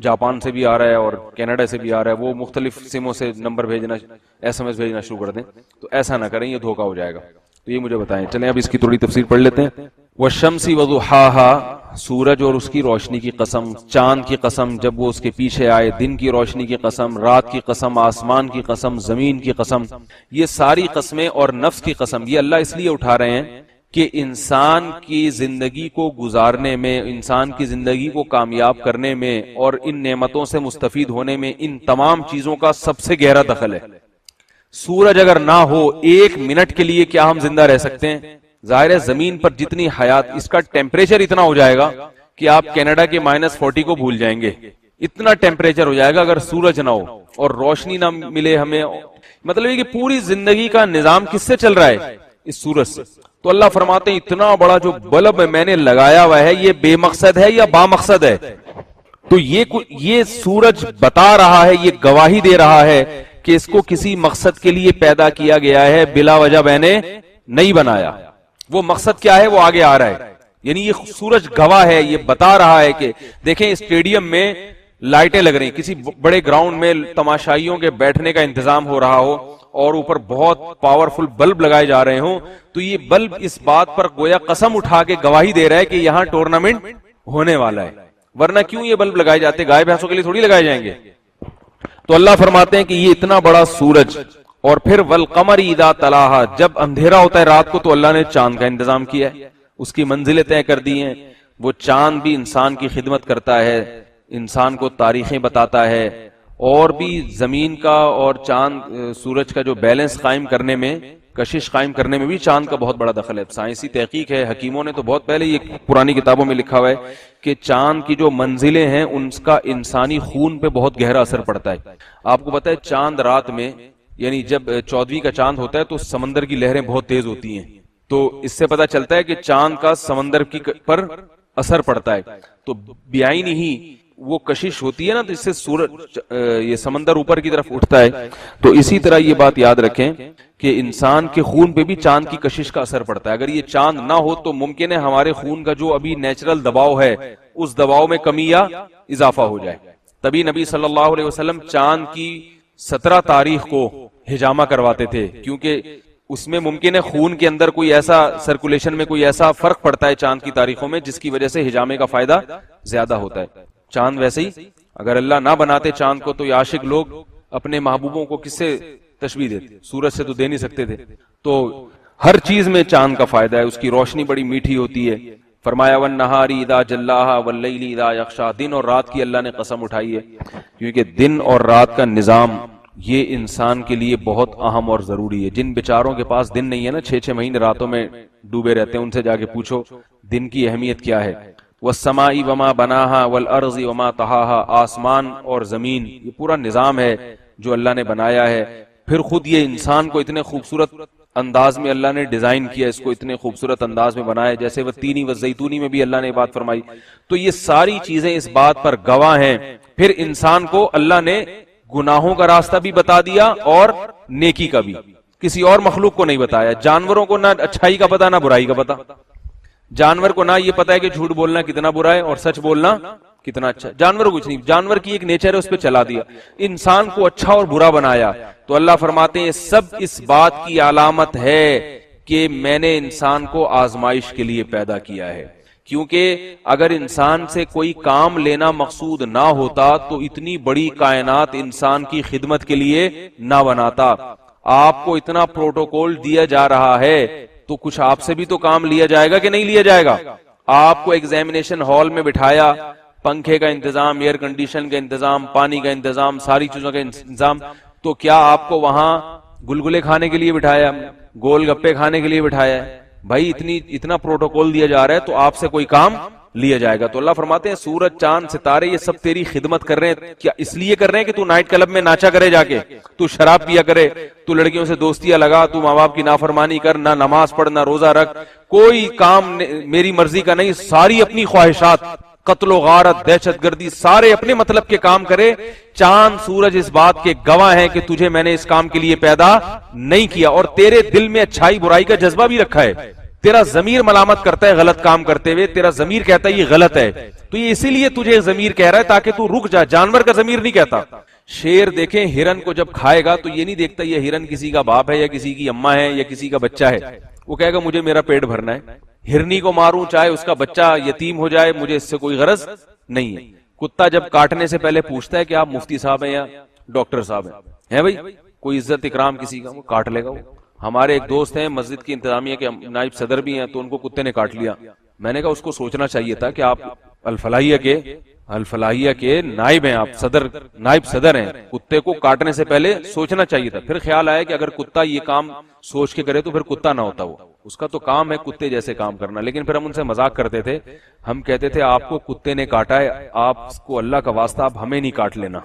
جاپان سے بھی آ رہا ہے اور کینیڈا سے بھی آ رہا ہے, وہ مختلف سموں سے نمبر بھیجنا, ایس ایم ایس بھیجنا شروع کر دیں. تو ایسا نہ کریں, یہ دھوکہ ہو جائے گا. تو یہ مجھے بتائیں. چلیں اب اس کی تھوڑی تفسیر پڑھ لیتے ہیں. والشمس وضحاہا, سورج اور اس کی روشنی کی قسم, چاند کی قسم جب وہ اس کے پیچھے آئے, دن کی روشنی کی قسم, رات کی قسم, آسمان کی قسم, زمین کی قسم. یہ ساری قسمیں اور نفس کی قسم یہ اللہ اس لیے اٹھا رہے ہیں کہ انسان کی زندگی کو گزارنے میں, انسان کی زندگی کو کامیاب کرنے میں اور ان نعمتوں سے مستفید ہونے میں ان تمام چیزوں کا سب سے گہرا دخل ہے. سورج اگر نہ ہو ایک منٹ کے لیے کیا ہم زندہ رہ سکتے ہیں؟ ظاہر ہے زمین پر جتنی حیات, اس کا ٹیمپریچر اتنا ہو جائے گا کہ آپ کینیڈا کے -40 کو بھول جائیں گے. اتنا ٹیمپریچر ہو جائے گا اگر سورج نہ ہو اور روشنی نہ ملے ہمیں. مطلب یہ کہ پوری زندگی کا نظام کس سے چل رہا ہے؟ اس سورج سے. تو اللہ فرماتے ہیں اتنا بڑا جو بلب میں نے لگایا ہوا ہے, یہ بے مقصد ہے یا با مقصد ہے؟ تو یہ سورج بتا رہا ہے, یہ گواہی دے رہا ہے کہ اس کو کسی مقصد کے لیے پیدا کیا گیا ہے, بلا وجہ میں نے نہیں بنایا. وہ مقصد کیا ہے وہ آگے آ رہا ہے. یعنی یہ سورج گواہ ہے, یہ بتا رہا ہے کہ دیکھیں اسٹیڈیم میں لائٹیں لگ رہی, کسی بڑے گراؤنڈ میں تماشائیوں کے بیٹھنے کا انتظام ہو رہا ہو اور اوپر بہت پاورفل بلب لگائے جا رہے ہوں, تو یہ بلب اس بات پر گویا قسم اٹھا کے گواہی دے رہا ہے کہ یہاں ٹورنامنٹ ہونے والا ہے. ورنہ کیوں یہ بلب لگائے جاتے؟ گائے بھینسوں کے لیے تھوڑی لگائے جائیں گے. تو اللہ فرماتے ہیں کہ یہ اتنا بڑا سورج, اور پھر والقمر اذا تلاہا, جب اندھیرا ہوتا ہے رات کو تو اللہ نے چاند کا انتظام کیا ہے, اس کی منزلیں طے کر دی ہیں. وہ چاند بھی انسان کی خدمت کرتا ہے, انسان کو تاریخیں بتاتا ہے, اور بھی زمین کا اور چاند سورج کا جو بیلنس قائم کرنے میں, کشش قائم کرنے میں بھی چاند کا بہت بڑا دخل ہے. سائنسی تحقیق ہے, حکیموں نے تو بہت پہلے یہ پرانی کتابوں میں لکھا ہوا ہے کہ چاند کی جو منزلیں ہیں ان کا انسانی خون پہ بہت گہرا اثر پڑتا ہے. آپ کو پتا ہے چاند رات میں, یعنی جب 14ویں کا چاند ہوتا ہے تو سمندر کی لہریں بہت تیز ہوتی ہیں, تو اس سے پتا چلتا ہے کہ چاند کا سمندر کی پر اثر پڑتا ہے. تو بیائی نہیں وہ کشش ہوتی ہے نا, تو اس سے سورج یہ سمندر اوپر کی طرف اٹھتا ہے. تو اسی طرح یہ بات یاد رکھیں کہ انسان کے خون پہ بھی چاند کی کشش کا اثر پڑتا ہے. اگر یہ چاند نہ ہو تو ممکن ہے ہمارے خون کا جو ابھی نیچرل دباؤ ہے اس دباؤ میں کمی یا اضافہ ہو جائے. تبھی نبی صلی اللہ علیہ وسلم چاند کی 17 تاریخ کو حجامہ کرواتے تھے, کیونکہ اس میں ممکن ہے خون کے اندر کوئی ایسا سرکولیشن میں کوئی ایسا فرق پڑتا ہے چاند کی تاریخوں میں جس کی وجہ سے حجامے کا فائدہ زیادہ ہوتا ہے. چاند ویسے ہی اگر اللہ نہ بناتے چاند کو تو یہ عاشق لوگ اپنے محبوبوں کو کس سے تشبیہ دیتے؟ سورج سے تو دے نہیں سکتے تھے. تو ہر چیز میں چاند کا فائدہ ہے, اس کی روشنی بڑی میٹھی ہوتی ہے. فرمایا والنہار اذا جلاہا واللیل اذا یغشا, دن اور رات کی اللہ نے قسم اٹھائی ہے, کیونکہ دن اور رات کا نظام یہ انسان کے لیے بہت اہم اور ضروری ہے. جن بیچاروں کے پاس دن نہیں ہے نا, 6 مہینے راتوں میں ڈوبے رہتے ہیں, ان سے جا کے پوچھو دن کی اہمیت کیا ہے. والسماء وما بناها والارض وما طحاها, آسمان اور زمین یہ پورا نظام ہے جو اللہ نے بنایا ہے. پھر خود یہ انسان کو اتنے خوبصورت انداز میں اللہ نے ڈیزائن کیا, اس کو اتنے خوبصورت انداز میں بنایا, جیسے والتین والزیتون میں بھی اللہ نے بات فرمائی. تو یہ ساری چیزیں اس بات پر گواہ ہیں. پھر انسان کو اللہ نے گناہوں کا راستہ بھی بتا دیا اور نیکی کا بھی, کسی اور مخلوق کو نہیں بتایا. جانوروں کو نہ اچھائی کا پتا نہ برائی کا پتا, جانور کو نہ یہ پتا ہے کہ جھوٹ بولنا کتنا برا ہے اور سچ بولنا کتنا اچھا. جانور کچھ نہیں, جانور کی ایک نیچر ہے اس پہ چلا دیا. انسان کو اچھا اور برا بنایا. تو اللہ فرماتے ہیں سب اس بات کی علامت ہے کہ میں نے انسان کو آزمائش کے لیے پیدا کیا ہے. کیونکہ اگر انسان سے کوئی کام لینا مقصود نہ ہوتا تو اتنی بڑی کائنات انسان کی خدمت کے لیے نہ بناتا. آپ کو اتنا پروٹوکول دیا جا رہا ہے تو کچھ آپ سے بھی تو کام لیا جائے گا کہ نہیں لیا جائے گا. آپ کو ایگزامینیشن ہال میں بٹھایا, پنکھے کا انتظام, ایئر کنڈیشن کا انتظام, پانی کا انتظام, ساری چیزوں کا انتظام, تو کیا آپ کو وہاں گلگلے کھانے کے لیے بٹھایا, گول گپے کھانے کے لیے بٹھایا ہے؟ بھائی اتنا پروٹوکول دیا جا رہا ہے تو آپ سے کوئی کام لیا جائے گا. تو اللہ فرماتے ہیں سورج چاند ستارے یہ سب تیری خدمت کر رہے ہیں. کیا اس لیے کر رہے ہیں کہ تو نائٹ کلب میں ناچا کرے, جا کے تو شراب پیا کرے, تو لڑکیوں سے دوستیاں لگا, تو ماں باپ کی نافرمانی کر, نہ نماز پڑھ, نہ روزہ رکھ, کوئی کام میری مرضی کا نہیں, ساری اپنی خواہشات, قتل و غارت, دہشت گردی, سارے اپنے مطلب کے کام کرے. چاند سورج اس بات کے گواہ ہیں کہ تجھے میں نے اس کام کے لیے پیدا نہیں کیا, اور تیرے دل میں اچھائی برائی کا جذبہ بھی رکھا ہے. تیرا ضمیر ملامت کرتا ہے غلط کام کرتے ہوئے, تیرا ضمیر کہتا ہے یہ غلط ہے, تو یہ اسی لیے تجھے ضمیر کہہ رہا ہے تاکہ تو رک جا. جانور کا ضمیر نہیں کہتا. شیر دیکھیں ہرن کو جب کھائے گا تو یہ نہیں دیکھتا یہ ہرن کسی کا باپ ہے یا کسی کی اماں ہے یا کسی کا بچہ ہے, وہ کہے گا مجھے میرا پیٹ بھرنا ہے. ہرنی کو ماروں چاہے اس کا بچہ یتیم ہو جائے, مجھے اس سے کوئی غرض نہیں ہے. کتا جب کاٹنے سے پہلے پوچھتا ہے کہ آپ مفتی صاحب ہیں یا ڈاکٹر صاحب ہیں بھائی, کوئی عزت اکرام کسی کا, وہ کاٹ لے گا. وہ ہمارے ایک دوست ہیں مسجد کی انتظامیہ کے نائب صدر بھی ہیں, تو ان کو کتے نے کاٹ لیا. میں نے کہا اس کو سوچنا چاہیے تھا کہ آپ الفلاحیہ کے نائب ہیں, آپ نائب صدر ہیں, کتے کو کاٹنے سے پہلے سوچنا چاہیے تھا. پھر خیال آیا کہ اگر کتا یہ کام سوچ کے کرے تو پھر کتا نہ ہوتا, وہ اس کا تو کام ہے کتے جیسے کام کرنا. لیکن پھر ہم ان سے مذاق کرتے تھے, ہم کہتے تھے آپ کو کتے نے کاٹا ہے, آپ کو اللہ کا واسطہ آپ ہمیں نہیں کاٹ لینا.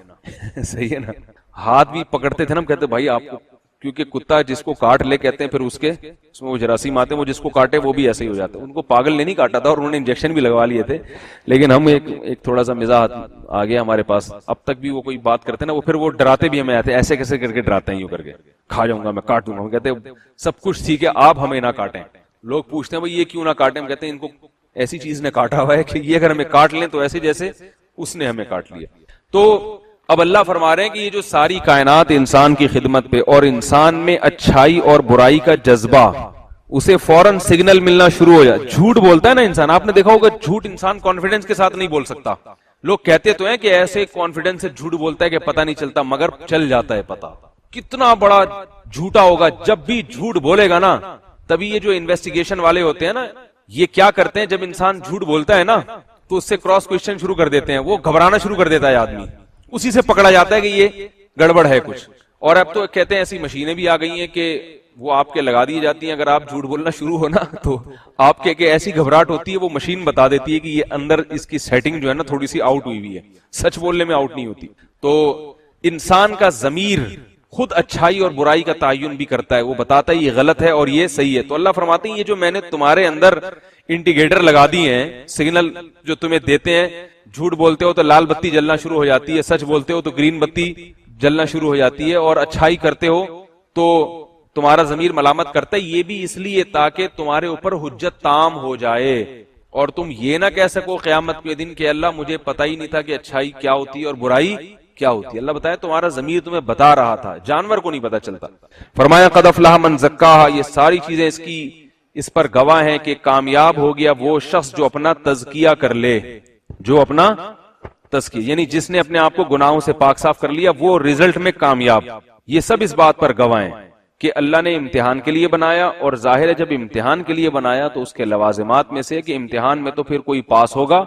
صحیح ہے نا. ہاتھ بھی پکڑتے تھے نا, ہم کہتے بھائی آپ کو, کیونکہ کتا جس کو کاٹ لے کہتے ہیں پھر اس میں وہ جراثیم آتے ہیں, وہ جس کو کاٹے وہ بھی ایسے ہی ہو جاتا ہے. ان کو پاگل نے نہیں کاٹا تھا اور انہوں نے انجیکشن بھی لگوا لیے تھے, لیکن ہم ایک تھوڑا سا مزاح آ گیا ہمارے پاس. اب تک بھی وہ کوئی بات کرتے نا, وہ پھر وہ ڈراتے بھی ہمیں آتے, ایسے کیسے کر کے ڈراتے ہیں, یوں کر کے کھا جاؤں گا میں, کاٹ دوں گا. ہم کہتے ہیں سب کچھ ٹھیک ہے, آپ ہمیں نہ کاٹیں. لوگ پوچھتے ہیں بھائی یہ کیوں نہ کاٹیں, ہم کہتے ہیں ان کو ایسی چیز نے کاٹا ہوا ہے کہ یہ اگر ہمیں کاٹ لیں تو ایسے جیسے اس نے ہمیں کاٹ لیا. تو اب اللہ فرما رہے ہیں کہ یہ جو ساری کائنات انسان کی خدمت پہ, اور انسان میں اچھائی اور برائی کا جذبہ, اسے فوراً سگنل ملنا شروع ہو جائے. جھوٹ بولتا ہے نا انسان, آپ نے دیکھا ہوگا جھوٹ انسان کانفیڈنس کے ساتھ نہیں بول سکتا. لوگ کہتے تو ہیں کہ ایسے کانفیڈنس سے جھوٹ بولتا ہے کہ پتہ نہیں چلتا, مگر چل جاتا ہے پتہ. کتنا بڑا جھوٹا ہوگا. جب بھی جھوٹ بولے گا نا, تبھی یہ جو انویسٹیگیشن والے ہوتے ہیں نا, یہ کیا کرتے ہیں جب انسان جھوٹ بولتا ہے نا تو اس سے کراس کوشچن شروع کر دیتے ہیں. وہ گھبرانا شروع کر دیتا ہے آدمی, اسی سے پکڑا جاتا ہے کہ یہ گڑبڑ ہے کچھ. اور اب تو کہتے ہیں ایسی مشینیں بھی آ گئی ہیں کہ وہ آپ کے لگا دی جاتی ہیں, اگر آپ جھوٹ بولنا شروع ہونا تو آپ کے ایسی گھبراہٹ ہوتی ہے, وہ مشین بتا دیتی ہے کہ یہ اندر اس کی سیٹنگ جو ہے نا تھوڑی سی آؤٹ ہوئی ہوئی ہے, سچ بولنے میں آؤٹ نہیں ہوتی. تو انسان کا ضمیر خود اچھائی اور برائی کا تعین بھی کرتا ہے, وہ بتاتا ہے یہ غلط ہے اور یہ صحیح ہے. تو اللہ فرماتے ہیں یہ جو میں نے تمہارے اندر انڈیکیٹر لگا دیے ہیں, سگنل جو تمہیں دیتے ہیں, جھوٹ بولتے ہو تو لال بتی جلنا شروع ہو جاتی ہے, سچ بولتے ہو تو گرین بتی جلنا شروع ہو جاتی ہے, اور اچھائی کرتے ہو تو تمہارا ضمیر ملامت کرتا ہے. یہ بھی اس لیے تاکہ تمہارے اوپر حجت تام ہو جائے اور تم یہ نہ کہہ سکو قیامت کے دن کہ اللہ مجھے پتہ ہی نہیں تھا کہ اچھائی کیا ہوتی ہے اور برائی کیا ہوتی ہے. اللہ بتایا تمہارا ضمیر تمہیں بتا رہا تھا, جانور کو نہیں پتا چلتا. فرمایا قد افلح من زکاہا, یہ ساری چیزیں اس پر گواہ ہیں کہ کامیاب ہو گیا وہ شخص جو اپنا تزکیہ کر لے, جو اپنا تزکیہ یعنی جس نے اپنے آپ کو گناہوں سے پاک صاف کر لیا, وہ رزلٹ میں کامیاب. یہ سب اس بات پر گواہ ہیں کہ اللہ نے امتحان کے لیے بنایا, اور ظاہر ہے جب امتحان کے لیے بنایا تو اس کے لوازمات میں سے کہ امتحان میں تو پھر کوئی پاس ہوگا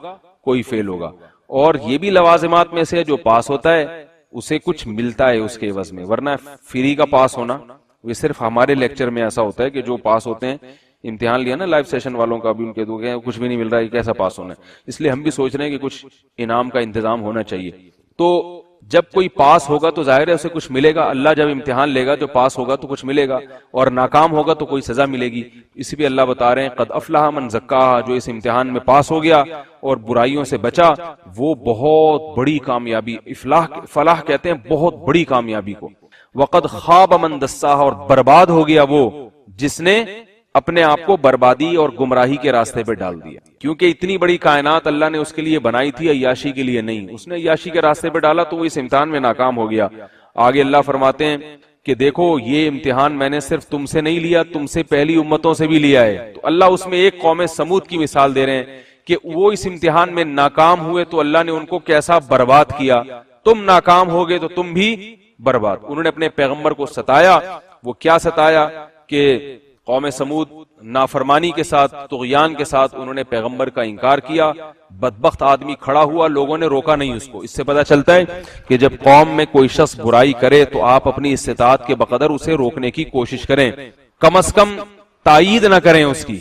کوئی فیل ہوگا, اور یہ بھی لوازمات میں سے جو پاس ہوتا ہے اسے کچھ ملتا ہے اس کے عوض میں, ورنہ فری کا پاس ہونا, یہ صرف ہمارے لیکچر میں ایسا ہوتا ہے کہ جو پاس ہوتے ہیں, امتحان لیا نا لائیو سیشن والوں کا بھی, ان کے کچھ بھی نہیں مل رہا ہے, کیسا پاس ہونا ہے. اس لیے ہم بھی سوچ رہے ہیں کہ کچھ انعام کا انتظام ہونا چاہیے. تو جب کوئی پاس ہوگا تو ظاہر ہے اسے کچھ ملے گا, اللہ جب امتحان لے گا جو پاس ہوگا تو کچھ ملے گا, اور ناکام ہوگا تو کوئی سزا ملے گی. اسی پہ اللہ بتا رہے ہیں قد افلح من زکاہا, جو اس امتحان میں پاس ہو گیا اور برائیوں سے بچا, وہ بہت بڑی کامیابی, فلاح کہتے ہیں بہت بڑی کامیابی کو. وقد خاب من دساہا, اور برباد ہو گیا وہ جس نے اپنے آپ کو بربادی اور گمراہی کے راستے پہ ڈال دیا. کیونکہ اتنی بڑی کائنات اللہ نے اس کے لیے بنائی تھی, عیاشی کے لیے نہیں. اس نے عیاشی کے راستے پہ ڈالا تو وہ اس امتحان میں ناکام ہو گیا. آگے اللہ فرماتے ہیں کہ دیکھو یہ امتحان میں نے صرف تم سے نہیں لیا, تم سے پہلی امتوں سے بھی لیا ہے. تو اللہ اس میں ایک قوم سمود کی مثال دے رہے ہیں کہ وہ اس امتحان میں ناکام ہوئے تو اللہ نے ان کو کیسا برباد کیا. تم ناکام ہو گئے تو تم بھی برباد. انہوں نے اپنے پیغمبر کو ستایا. وہ کیا ستایا کہ قوم سمود نافرمانی کے ساتھ, طغیان کے ساتھ انہوں نے پیغمبر کا انکار کیا. بدبخت آدمی کھڑا ہوا, لوگوں نے روکا نہیں اس کو. اس سے پتہ چلتا ہے کہ جب قوم میں کوئی شخص برائی کرے تو آپ اپنی استطاعت کے بقدر اسے روکنے کی کوشش کریں, کم از کم تائید نہ کریں اس کی,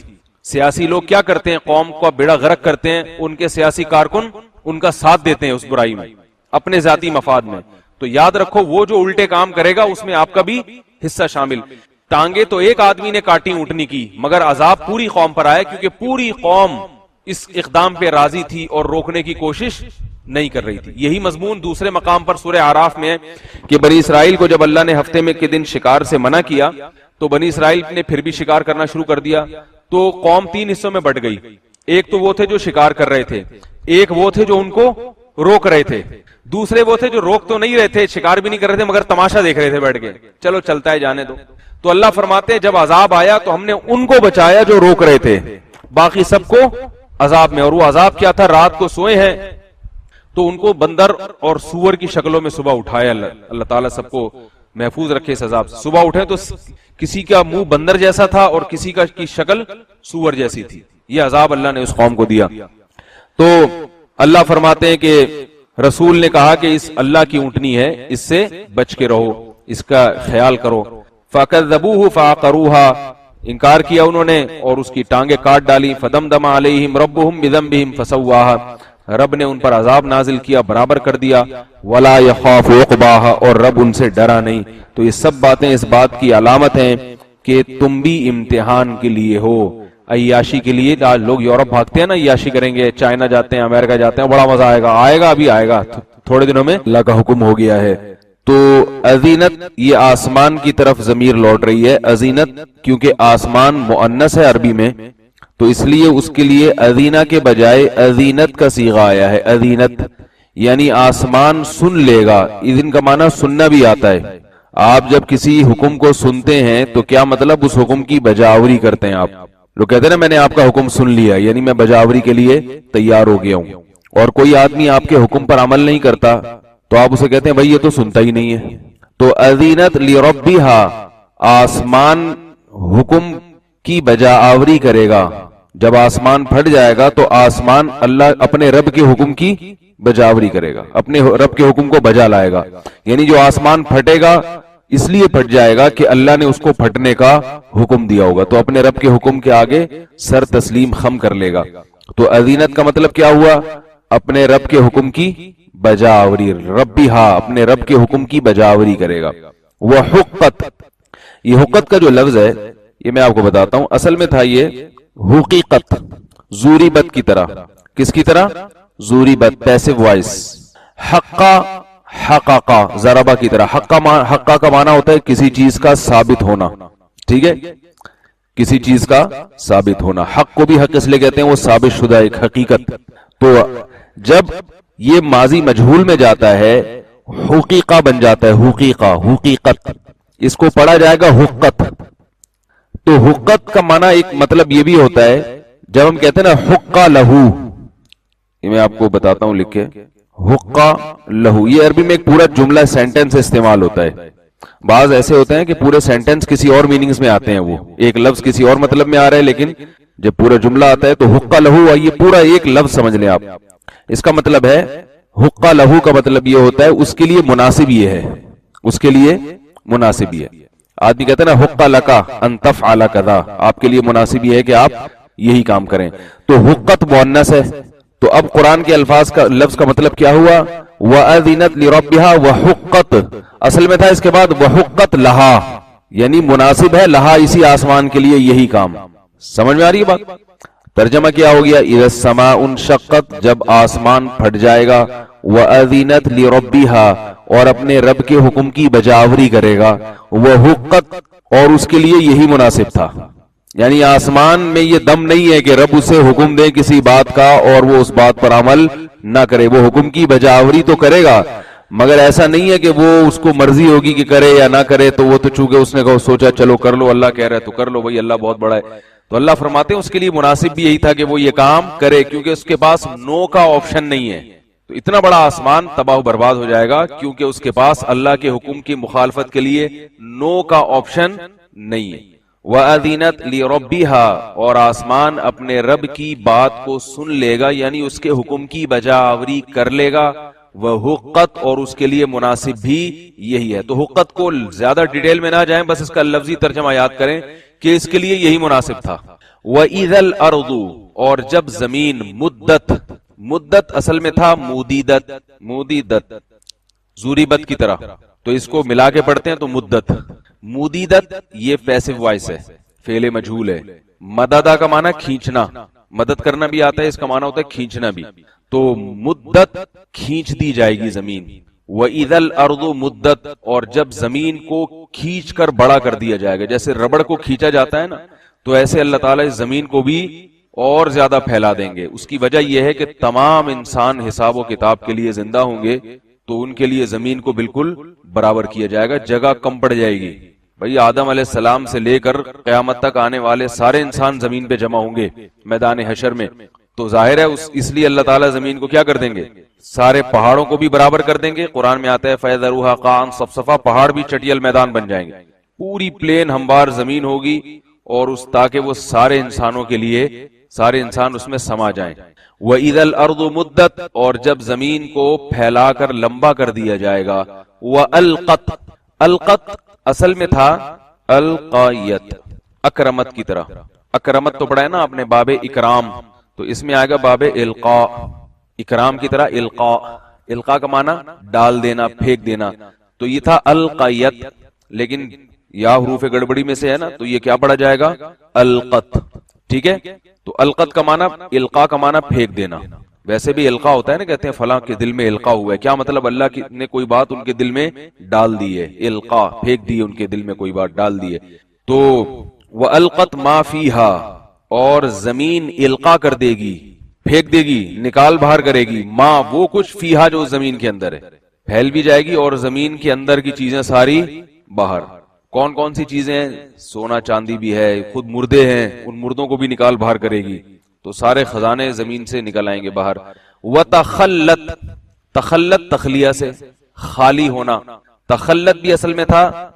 سیاسی لوگ کیا کرتے ہیں؟ قوم کا بیڑا غرق کرتے ہیں، ان کے سیاسی کارکن ان کا ساتھ دیتے ہیں اس برائی میں اپنے ذاتی مفاد میں. تو یاد رکھو وہ جو الٹے کام کرے گا اس میں آپ کا بھی حصہ شامل. ٹانگیں تو ایک آدمی نے کاٹی اونٹنی کی، مگر عذاب پوری قوم پر آیا کیونکہ پوری قوم اس اقدام پہ راضی تھی اور روکنے کی کوشش نہیں کر رہی تھی. یہی مضمون دوسرے مقام پر سورہ اعراف میں ہے کہ بنی اسرائیل کو جب اللہ نے ہفتے میں کے دن شکار سے منع کیا تو بنی اسرائیل نے پھر بھی شکار کرنا شروع کر دیا. تو قوم 3 حصوں میں بٹ گئی. ایک تو وہ تھے جو شکار کر رہے تھے، ایک وہ تھے جو ان کو روک رہے تھے، دوسرے وہ تھے جو روک تو نہیں رہے تھے، شکار بھی نہیں کر رہے تھے، مگر تماشا دیکھ رہے تھے بیٹھ کے، چلو چلتا ہے جانے دو. تو اللہ فرماتے ہیں جب عذاب آیا تو ہم نے ان کو بچایا جو روک رہے تھے، باقی سب کو عذاب میں. اور وہ عذاب کیا تھا؟ رات کو سوئے ہیں تو ان کو بندر اور سور کی شکلوں میں صبح اٹھایا. اللہ تعالیٰ سب کو محفوظ رکھے اس عذاب سے. صبح اٹھے تو کسی کا منہ بندر جیسا تھا اور کسی کا کی شکل سور جیسی تھی. یہ عذاب اللہ نے اس قوم کو دیا. تو اللہ فرماتے ہیں کہ رسول نے کہا کہ اس اللہ کی اونٹنی ہے، اس سے بچ کے رہو، اس کا خیال کرو. فَكَذَّبُوهُ فَعَقَرُوهَا، انکار کیا انہوں نے اور اس کی ٹانگیں کاٹ ڈالی. فَدَمْدَمَ عَلَيْهِمْ رَبُّهُمْ بِذَنبِهِمْ فَسَوَّاهَا، رب نے ان پر عذاب نازل کیا، برابر کر دیا. وَلَا يَخَافُ عُقْبَاهَا، اور رب ان سے ڈرا نہیں. تو یہ سب باتیں اس بات کی علامت ہیں کہ تم بھی امتحان کے لیے ہو. عیاشی کے لیے آج لوگ یورپ بھاگتے ہیں نا، عیاشی کریں گے، چائنا جاتے ہیں، امریکہ جاتے ہیں، بڑا مزہ آئے گا. آئے گا، ابھی آئے گا، تھوڑے دنوں میں اللہ کا حکم ہو گیا ہے. تو اذینت، یہ آسمان کی طرف ضمیر لوٹ رہی ہے. اذینت کیونکہ آسمان مؤنث ہے عربی میں، تو اس لیے اس کے لیے اذینہ کے بجائے اذینت کا صیغہ آیا ہے. اذینت یعنی آسمان سن لے گا. اذن کا معنی سننا بھی آتا ہے. آپ جب کسی حکم کو سنتے ہیں تو کیا مطلب؟ اس حکم کی بجاوری کرتے ہیں. آپ لوگ کہتے ہیں نا میں نے آپ کا حکم سن لیا، یعنی میں بجاوری کے لیے تیار ہو گیا ہوں. اور کوئی آدمی آپ کے حکم پر عمل نہیں کرتا تو آپ اسے کہتے ہیں بھائی یہ تو سنتا ہی نہیں ہے. تو اذینت لربھا، آسمان حکم کی بجاوری کرے گا. جب آسمان پھٹ جائے گا تو آسمان اللہ اپنے رب کے حکم کی بجاوری کرے گا، اپنے رب کے حکم کو بجا لائے گا. یعنی جو آسمان پھٹے گا اس لیے پھٹ جائے گا کہ اللہ نے اس کو پھٹنے کا حکم دیا ہوگا، تو اپنے رب کے حکم کے آگے سر تسلیم خم کر لے گا. تو اذینت کا مطلب کیا ہوا؟ اپنے رب کے حکم کی بجاوری. ربھا، اپنے رب کے حکم کی بجاوری کرے گا. وحقت، یہ حقت کا جو لفظ ہے یہ میں آپ کو بتاتا ہوں. اصل میں تھا یہ حقیقت، زوری بت کی طرح. کس کی طرح؟ زوری بت، پیسو وائس. حقا، حقاقا، ضربہ کی طرح. حقا کا معنی ہوتا ہے کسی چیز کا ثابت ہونا. ٹھیک ہے، کسی چیز کا ثابت ہونا. حق کو بھی حق اس لیے کہتے ہیں وہ ثابت شدہ ایک حقیقت. تو جب یہ ماضی مجہول میں جاتا ہے حقیقہ بن جاتا ہے. حقیقہ، حقیقت، اس کو پڑھا جائے گا حقت. تو حقت کا معنی ایک مطلب یہ بھی ہوتا ہے جب ہم کہتے ہیں نا حقا لہو، یہ میں آپ کو بتاتا ہوں لکھ کے. حقا لہو یہ عربی میں ایک پورا جملہ سینٹنس استعمال ہوتا ہے. بعض ایسے ہوتے ہیں کہ پورے سینٹنس کسی اور میننگز میں آتے ہیں، وہ ایک لفظ کسی اور مطلب میں آ رہا ہے، لیکن جب پورا جملہ آتا ہے تو حقا لہو، یہ پورا ایک لفظ سمجھ لیں آپ. اس کا مطلب ہے حقا لہو کا مطلب یہ ہوتا ہے اس کے لیے مناسب یہ ہے، اس کے لیے مناسب یہ ہے. آدمی کہتا ہے نا حقا لکا ان تفعل کذا، آپ کے لیے مناسب یہ ہے کہ آپ یہی کام کریں. تو حقت مؤنث ہے. تو اب قرآن کے الفاظ کا لفظ کا مطلب کیا ہوا؟ وَأَذِنَتْ لِرَبِّهَا وَحُقَّتْ. اصل میں تھا اس کے بعد وَحُقَّتْ لَهَا، یعنی مناسب ہے لہا، اسی آسمان کے لیے یہی کام. سمجھ میں آ رہی ہے بات؟ ترجمہ کیا ہو گیا؟ اِذَا السَّمَاءُ انشَقَّتْ، جب آسمان پھٹ جائے گا. وَأَذِنَتْ لِرَبِّهَا، اور اپنے رب کے حکم کی بجاوری کرے گا. وَحُقَّتْ، اور اس کے لیے یہی مناسب تھا. یعنی آسمان میں یہ دم نہیں ہے کہ رب اسے حکم دے کسی بات کا اور وہ اس بات پر عمل نہ کرے. وہ حکم کی بجاوری تو کرے گا، مگر ایسا نہیں ہے کہ وہ اس کو مرضی ہوگی کہ کرے یا نہ کرے. تو وہ تو چونکہ اس نے سوچا چلو کر لو، اللہ کہہ رہا ہے تو کر لو، بھائی اللہ بہت بڑا ہے. تو اللہ فرماتے ہیں اس کے لیے مناسب بھی یہی تھا کہ وہ یہ کام کرے، کیونکہ اس کے پاس نو کا آپشن نہیں ہے. تو اتنا بڑا آسمان تباہ و برباد ہو جائے گا کیونکہ اس کے پاس اللہ کے حکم کی مخالفت کے لیے نو کا آپشن نہیں ہے. وَأَذِنَتْ لِرَبِّهَا، اور آسمان اپنے رب کی بات کو سن لے گا، یعنی اس کے حکم کی بجاوری کر لے گا. وَحُقَّتْ، اور اس کے لیے مناسب بھی یہی ہے. تو حقت کو زیادہ ڈیٹیل میں نہ جائیں، بس اس کا لفظی ترجمہ یاد کریں کہ اس کے لیے یہی مناسب تھا. وَإِذَا الْأَرْضُ اور جب زمین مدت اصل میں تھا مودیدت زوریبت کی طرح, تو اس کو ملا کے پڑھتے ہیں تو مودیدت یہ پیسو وائس ہے, فعل مجہول ہے. مددہ کا معنی کھینچنا, مدد کرنا بھی آتا ہے, اس کا معنی ہوتا ہے کھینچنا بھی. تو مدت کھینچ دی جائے گی زمین. وَإِذَا الْأَرْضُ مُدَّتْ اور جب زمین کو کھینچ کر بڑا کر دیا جائے گا, جیسے ربڑ کو کھینچا جاتا ہے نا, تو ایسے اللہ تعالیٰ اس زمین کو بھی اور زیادہ پھیلا دیں گے. اس کی وجہ یہ ہے کہ تمام انسان حساب و کتاب کے لیے زندہ ہوں گے, تو ان کے لیے زمین کو بالکل برابر کیا جائے گا, جگہ کم پڑ جائے گی. بھئی آدم علیہ السلام سے لے کر قیامت تک آنے والے سارے انسان زمین پہ جمع ہوں گے میدان حشر میں, تو ظاہر ہے اس لیے اللہ تعالیٰ زمین کو کیا کر دیں گے, سارے پہاڑوں کو بھی برابر کر دیں گے. قرآن میں آتا ہے فَيَذَرُوهَا قَاعًا صَفْصَفًا, پہاڑ بھی چٹیل میدان بن جائیں گے, پوری پلین ہموار زمین ہوگی, اور اس تاکہ وہ سارے انسانوں کے لیے سارے انسان اس میں سما جائیں. وَإِذَا الْأَرْضُ مُدَّتْ اور جب زمین کو پھیلا کر لمبا کر دیا جائے گا. القت اصل میں تھا القایت, اکرمت کی طرح. اکرمت تو پڑھا ہے نا آپ نے باب اکرام, تو اس میں آئے گا باب القاء, اکرام کی طرح القاء. القاء کا معنی ڈال دینا, پھینک دینا. تو یہ تھا القیت, لیکن یا حروف گڑبڑی میں سے ہے نا, تو یہ کیا پڑھا جائے گا القت. ٹھیک ہے, تو القت کا معنی القاء کا معنی پھینک دینا. ویسے بھی القاء ہوتا ہے نا, کہتے ہیں فلاں کے دل میں القاء ہوا ہے, کیا مطلب اللہ نے کوئی بات ان کے دل میں ڈال دی ہے, القاء پھینک دی, ان کے دل میں کوئی بات ڈال دی ہے. تو وَأَلْقَتْ مَا فِيهَا اور زمین القاء کر دے گی, پھینک دے گی, نکال باہر کرے گی, ما وہ کچھ فیہا جو زمین کے اندر ہے, پھیل بھی جائے گی, اور زمین کے اندر کی چیزیں ساری باہر. کون کون سی چیزیں ہیں, سونا چاندی بھی ہے, خود مردے ہیں, ان مردوں کو بھی نکال باہر کرے گی, تو سارے خزانے زمین سے نکل آئیں گے باہر. وَتَخَلَّتْ تخلت تخلیہ سے خالی ہونا, تخلت بھی اصل میں تھا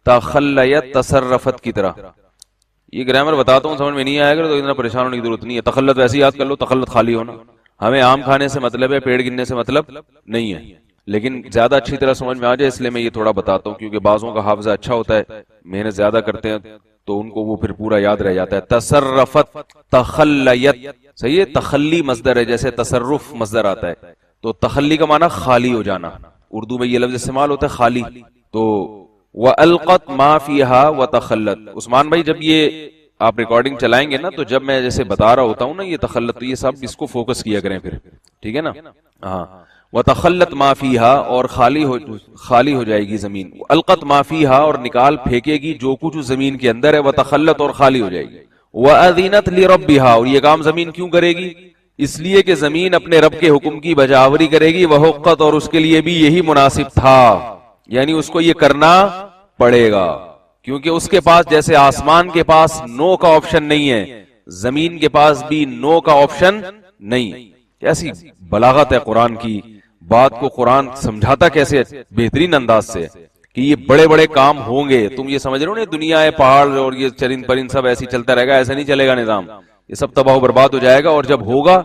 تخلیت تصرفت کی طرح. یہ گرامر بتاتا ہوں, سمجھ میں نہیں آئے گا تو اتنا پریشان ہونے کی ضرورت نہیں ہے. تخلت ویسے یاد کر لو, تخلت خالی ہونا. ہمیں آم کھانے سے مطلب ہے, پیڑ گننے سے مطلب نہیں ہے, لیکن زیادہ اچھی طرح سمجھ میں آ جائے اس لیے میں یہ تھوڑا بتاتا ہوں, کیونکہ بعضوں کا حافظہ اچھا ہوتا ہے, محنت زیادہ کرتے ہیں تو ان کو وہ پھر پورا یاد رہ جاتا ہے. تصرفت تخلیت, صحیح ہے, تخلی مصدر ہے, جیسے تصرف مصدر آتا ہے, تو تخلی کا معنی خالی ہو جانا. اردو میں یہ لفظ استعمال ہوتا ہے خالی. تو وَأَلْقَتْ مَا فِيهَا وَتَخَلَّتْ. عثمان بھائی جب یہ آپ ریکارڈنگ چلائیں گے نا, تو جب میں جیسے بتا رہا ہوتا ہوں نا یہ تخلت, تو یہ سب اس کو فوکس کیا کریں پھر, ٹھیک ہے نا. ہاں, وَتَخَلَّتْ مَا فِيهَا اور خالی ہو جائے گی زمین. القت ما فیہا اور نکال پھینکے گی جو کچھ زمین کے اندر ہے. وَتَخَلَّتْ اور خالی ہو جائے گی. وَأَذِنَتْ لِرَبِّهَا اور یہ کام زمین کیوں کرے گی, اس لیے کہ زمین اپنے رب کے حکم کی بجاوری کرے گی. وَحُقَّتْ اور اس کے لیے بھی یہی مناسب تھا, یعنی اس کو یہ کرنا پڑے گا, کیونکہ اس کے پاس جیسے آسمان کے پاس نو کا آپشن نہیں ہے, زمین کے پاس بھی نو کا آپشن نہیں. کیسی بلاغت ہے قرآن کی, بات کو قرآن سمجھاتا کیسے بہترین انداز سے کہ یہ بڑے بڑے کام ہوں گے. تم یہ سمجھ رہے ہو نا دنیا ہے پہاڑ اور یہ چرند پرند سب ایسے چلتا رہے گا, ایسا نہیں چلے گا نظام, یہ سب تباہ و برباد ہو جائے گا. اور جب ہوگا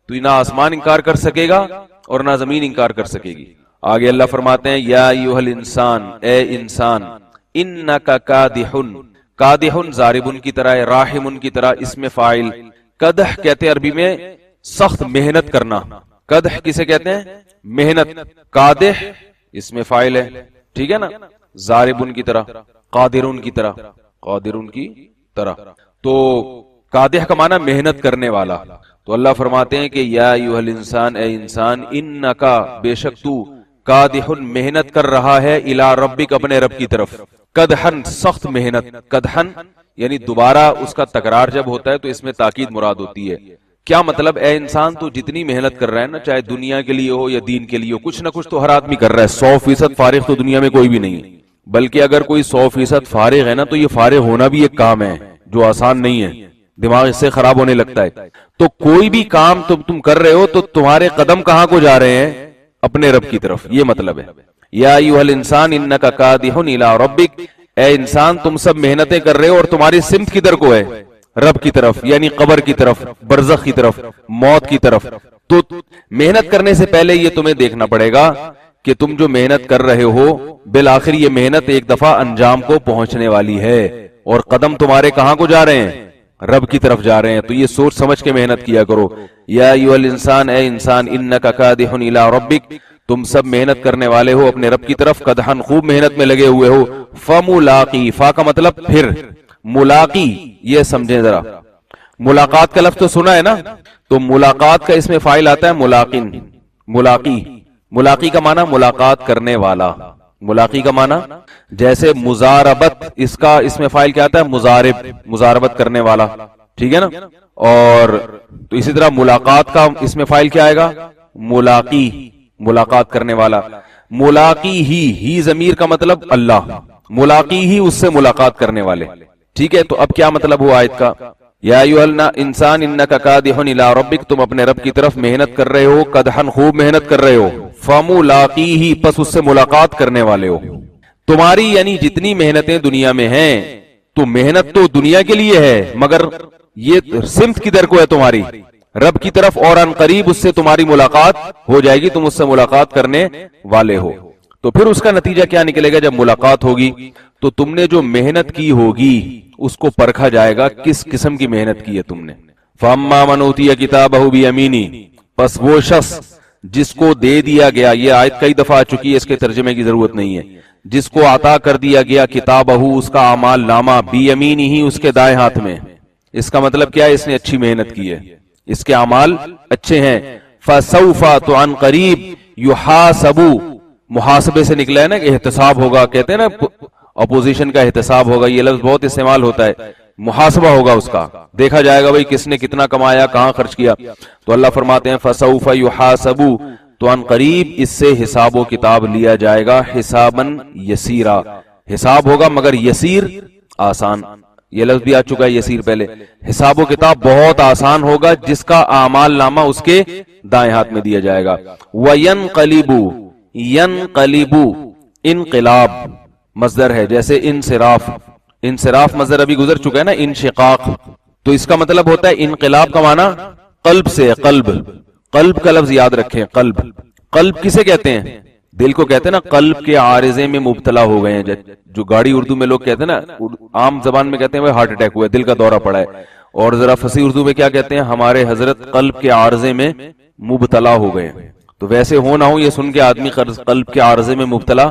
تو نہ آسمان انکار کر سکے گا اور نہ زمین انکار کر سکے گی. آگے اللہ فرماتے ہیں یا ایھا الانسان, اے انسان, انکا کادحن, کادحن ضاربن کی طرح ہے, راحمن کی طرح اسم فاعل. قدح کہتے ہیں عربی میں سخت محنت کرنا, قدح کسے کہتے ہیں محنت, قادح اسم فاعل ہے, ٹھیک ہے نا. ضاربن کی طرح, قادرن کی طرح, قادرن کی طرح, تو قادح کا معنی محنت کرنے والا. تو اللہ فرماتے ہیں کہ یا ایھا الانسان, اے انسان, انکا بے شک تو, قادحن محنت کر رہا ہے, الی ربک اپنے رب کی طرف. قدحن سخت محنت, قدحن یعنی دوبارہ اس کا تکرار جب ہوتا ہے تو اس میں تاکید مراد ہوتی ہے. کیا مطلب, اے انسان تو جتنی محنت کر رہا ہے نا, چاہے دنیا کے لیے ہو یا دین کے لیے ہو, کچھ نہ کچھ تو ہر آدمی کر رہا ہے. 100% فارغ تو دنیا میں کوئی بھی نہیں ہے, بلکہ اگر کوئی 100% فارغ ہے نا تو یہ فارغ ہونا بھی ایک کام ہے جو آسان نہیں ہے, دماغ اس سے خراب ہونے لگتا ہے. تو کوئی بھی کام تم کر رہے ہو تو تمہارے قدم کہاں کو جا رہے ہیں, اپنے رب کی طرف, یہ مطلب ہے. یا ایھا الانسان انکا کادح الی ربک, اے انسان تم سب محنتیں کر رہے ہو اور تمہاری سمت کدھر کو ہے, رب کی طرف, یعنی قبر کی طرف, برزخ کی طرف, موت کی طرف. تو محنت کرنے سے پہلے یہ تمہیں دیکھنا پڑے گا کہ تم جو محنت کر رہے ہو بالآخر یہ محنت ایک دفعہ انجام کو پہنچنے والی ہے. اور قدم تمہارے کہاں کو جا رہے ہیں؟ رب کی طرف جا رہے ہیں. تو یہ سوچ سمجھ کے محنت کیا کرو. یا ایھا الانسان، اے انسان، انک کادح الی ربک، تم سب محنت کرنے والے ہو اپنے رب کی طرف. قدحن، خوب محنت میں لگے ہوئے ہو. فملاقی، فا کا مطلب پھر، ملاقی یہ سمجھیں ذرا. ملاقات کا لفظ تو سنا ہے نا، تو ملاقات کا اس میں فاعل آتا ہے ملاقن. ملاقی، ملاقی کا معنی ملاقات کرنے والا. ملاقی کا معنی جیسے مزاربت، اس کا اس میں فاعل کیا آتا ہے؟ مزارب، مزاربت کرنے والا. ٹھیک ہے نا. اور تو اسی طرح ملاقات کا اس میں فاعل کیا آئے گا؟ ملاقی، ملاقات کرنے والا. ملاقی ہی ضمیر کا مطلب اللہ، ملاقی ہی اس سے ملاقات کرنے والے. ٹھیک ہے. تو اب کیا مطلب ہوا آیت کا؟ یا ایھا الانسان انک کادح الی ربک، تم اپنے رب کی طرف محنت کر رہے ہو. قدحن، خوب محنت کر رہے ہو. فملاقیہ، پس اس سے ملاقات کرنے والے ہو. تمہاری یعنی جتنی محنتیں دنیا میں ہیں، تو محنت تو دنیا کے لیے ہے، مگر یہ سمت کدھر کو ہے تمہاری؟ رب کی طرف. اور ان قریب اس سے تمہاری ملاقات ہو جائے گی، تم اس سے ملاقات کرنے والے ہو. تو پھر اس کا نتیجہ کیا نکلے گا؟ جب ملاقات ہوگی تو تم نے جو محنت کی ہوگی اس کو پرکھا جائے گا کس قسم کی محنت کی ہے تم نے. فَأَمَّا مَنْ أُوتِيَ كِتَابَهُ بِيَمِينِهِ، پس وہ شخص جس کو دے دیا گیا، یہ آیت کئی دفعہ آ چکی ہے، اس کے ترجمے کی ضرورت نہیں ہے. جس کو عطا کر دیا گیا کتابہ، اس کا اعمال نامہ، بیمینہ، اس کے دائیں ہاتھ میں. اس کا مطلب کیا ہے؟ اس نے اچھی محنت کی ہے، اس کے اعمال اچھے ہیں. فسوف، تو عن قریب، یحاسب، محاسبے سے نکلا ہے نا کہ احتساب ہوگا. کہتے ہیں نا اپوزیشن کا احتساب ہوگا، یہ لفظ بہت استعمال ہوتا ہے. محاسبہ ہوگا اس کا، دیکھا جائے گا بھئی کس نے کتنا کمایا، کہاں خرچ کیا. تو اللہ فرماتے ہیں فسوف یحاسب، تو ان قریب اس سے حساب و کتاب لیا جائے گا. حساباً یسیرا، حساب ہوگا مگر یسیر، آسان. یہ لفظ بھی آ چکا ہے یسیر پہلے. حساب و کتاب بہت آسان ہوگا جس کا اعمال نامہ اس کے دائیں ہاتھ میں دیا جائے گا. وَيَنْقَلِبُ، يَنْقَلِبُ انقلاب مصدر ہے، جیسے انصراف. انصراف مصدر ابھی گزر چکا ہے نا، انشقاق. تو اس کا مطلب ہوتا ہے انقلاب کا معنی قلب سے، قلب. قلب کا لفظ یاد رکھیں. قلب، قلب کسے کہتے ہیں؟ دل کو کہتے ہیں نا. قلب کے عارضے میں مبتلا ہو گئے ہیں، جو گاڑی اردو میں لوگ کہتے ہیں نا، عام زبان میں کہتے ہیں وہ ہارٹ اٹیک ہوا ہے، دل کا دورہ پڑا ہے. اور ذرا فصیح اردو میں کیا کہتے ہیں؟ ہمارے حضرت قلب کے عارضے میں مبتلا ہو گئے. تو ویسے ہو نہ ہو یہ سن کے آدمی قلب کے عارضے میں مبتلا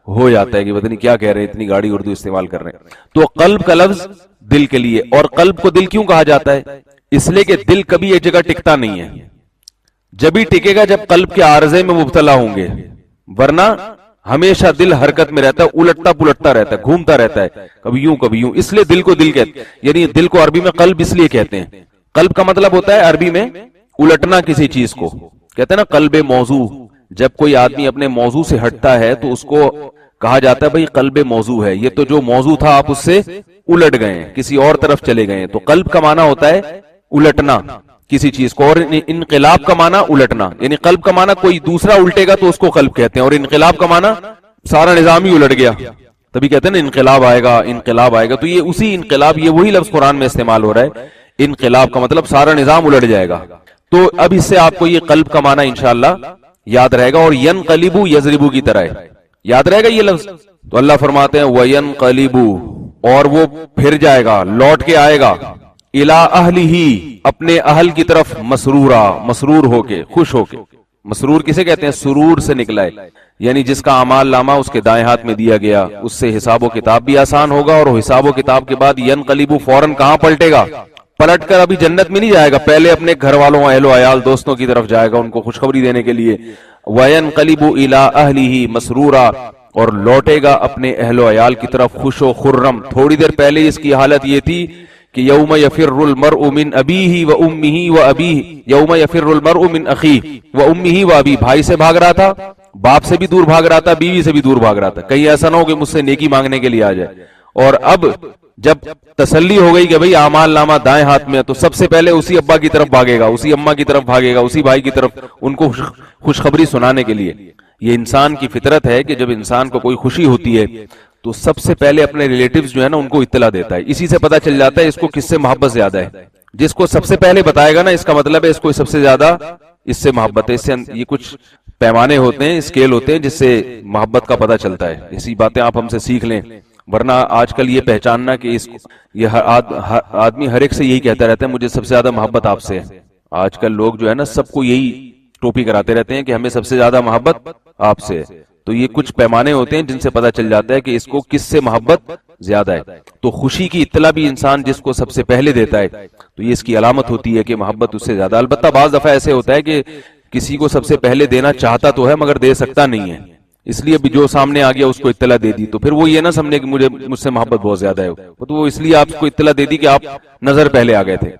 ہو جاتا ہے کہ پتہ نہیں کیا کہہ رہے ہیں، اتنی گاڑی اردو استعمال کر رہے ہیں. تو قلب کا لفظ دل کے لیے. اور قلب کو دل کیوں کہا جاتا ہے؟ اس لیے کہ دل کبھی ایک جگہ ٹکتا نہیں ہے. جب ہی ٹکے گا جب قلب کے عارضے میں مبتلا ہوں گے، ورنہ ہمیشہ دل حرکت میں رہتا ہے، الٹتا پلٹتا رہتا ہے، گھومتا رہتا ہے، کبھی یوں کبھی یوں. اس لیے دل کو دل کہتے ہیں، یعنی دل کو عربی میں قلب اس لیے کہتے ہیں. قلب کا مطلب ہوتا ہے عربی میں الٹنا کسی چیز کو. کہتے ہیں نا قلب موضوع. جب کوئی آدمی اپنے موضوع سے ہٹتا ہے تو اس کو کہا جاتا ہے بھئی قلب موضوع ہے. یہ تو جو موضوع تھا آپ اس سے الٹ گئے ہیں، کسی اور طرف چلے گئے ہیں. تو قلب کا معنی ہوتا ہے الٹنا کسی چیز کو. اور انقلاب کا معنی الٹنا، یعنی قلب کا معنی کوئی دوسرا الٹے گا تو اس کو قلب کہتے ہیں. اور انقلاب کا معنی سارا نظام ہی الٹ گیا، تبھی کہتے ہیں نا انقلاب آئے گا، انقلاب آئے گا. تو یہ اسی انقلاب، یہ وہی لفظ قرآن میں استعمال ہو رہا ہے. انقلاب کا مطلب سارا نظام الٹ جائے گا. تو اب اس سے آپ کو یہ قلب کا معنی انشاءاللہ یاد رہے گا. اور ینقلبو یضربو کی طرح ہے، یاد رہے گا یہ لفظ. تو اللہ فرماتے ہیں وینقلبو، اور وہ پھر جائے گا، لوٹ کے آئے گا، الی اہلہ، اپنے اہل کی طرف، مسرورا، مسرور ہو کے، خوش ہو کے. مسرور کسے کہتے ہیں؟ سرور سے نکلا ہے، یعنی جس کا اعمال نامہ اس کے دائیں ہاتھ میں دیا گیا، اس سے حساب و کتاب بھی آسان ہوگا. اور حساب و کتاب کے بعد ینقلبو فوراً کہاں پلٹے گا؟ پلٹ کر ابھی جنت میں نہیں جائے گا، پہلے اپنے گھر والوں، اہل و عیال، دوستوں کی طرف جائے گا، ان کو خوشخبری دینے کے لیے. وینقلبو الی اہلہ مسرورا، اور لوٹے گا اپنے اہل و عیال کی طرف خوش و خرم. تھوڑی دیر پہلے اس کی حالت یہ تھی کہ یوم یفر المرء من ابیہ و امہ و ابیہ، یوم یفر المرء من اخیہ و امہ و ابیہ. بھائی سے بھاگ رہا تھا، باپ سے بھی دور بھاگ رہا تھا، بیوی سے بھی دور بھاگ رہا تھا، کہیں ایسا نہ ہو کہ مجھ سے نیکی مانگنے کے لیے آ جائے. اور اب جب تسلی ہو گئی کہ بھئی اعمال نامہ دائیں ہاتھ میں ہے، تو سب سے پہلے اسی ابا کی طرف بھاگے گا، اسی اماں کی طرف بھاگے گا، اسی بھائی کی طرف، ان کو خوشخبری سنانے کے لیے. یہ انسان کی فطرت ہے کہ جب انسان کو کوئی خوشی ہوتی ہے تو سب سے پہلے اپنے ریلیٹیوز جو ہے نا ان کو اطلاع دیتا ہے. اسی سے پتہ چل جاتا ہے اس کو کس سے محبت زیادہ ہے. جس کو سب سے پہلے بتائے گا نا، اس کا مطلب ہے اس کو سب سے زیادہ اس سے محبت ہے. اس سے یہ کچھ پیمانے ہوتے ہیں، اسکیل ہوتے ہیں جس سے محبت کا پتہ چلتا ہے. اسی باتیں آپ ہم سے سیکھ لیں. ورنہ آج کل یہ پہچاننا کہ یہ آدمی ہر ایک سے یہی کہتا رہتا ہے مجھے سب سے زیادہ محبت آپ سے ہے. آج کل لوگ جو ہے نا سب کو یہی ٹوپی کراتے رہتے ہیں کہ ہمیں سب سے زیادہ محبت آپ سے ہے. تو یہ کچھ پیمانے ہوتے ہیں جن سے پتہ چل جاتا ہے کہ اس کو کس سے محبت زیادہ ہے. تو خوشی کی اطلاع بھی انسان جس کو سب سے پہلے دیتا ہے تو یہ اس کی علامت ہوتی ہے کہ محبت اس سے زیادہ. البتہ بعض دفعہ ایسے ہوتا ہے کہ کسی کو سب سے پہلے دینا چاہتا تو ہے مگر دے سکتا نہیں ہے, اس لیے بھی جو سامنے آ گیا اس کو اطلاع دے دی, تو پھر وہ یہ نہ سمجھے کہ مجھ سے محبت بہت زیادہ ہے, تو وہ اس لیے آپ کو اطلاع دے دی کہ آپ نظر پہلے آ گئے تھے,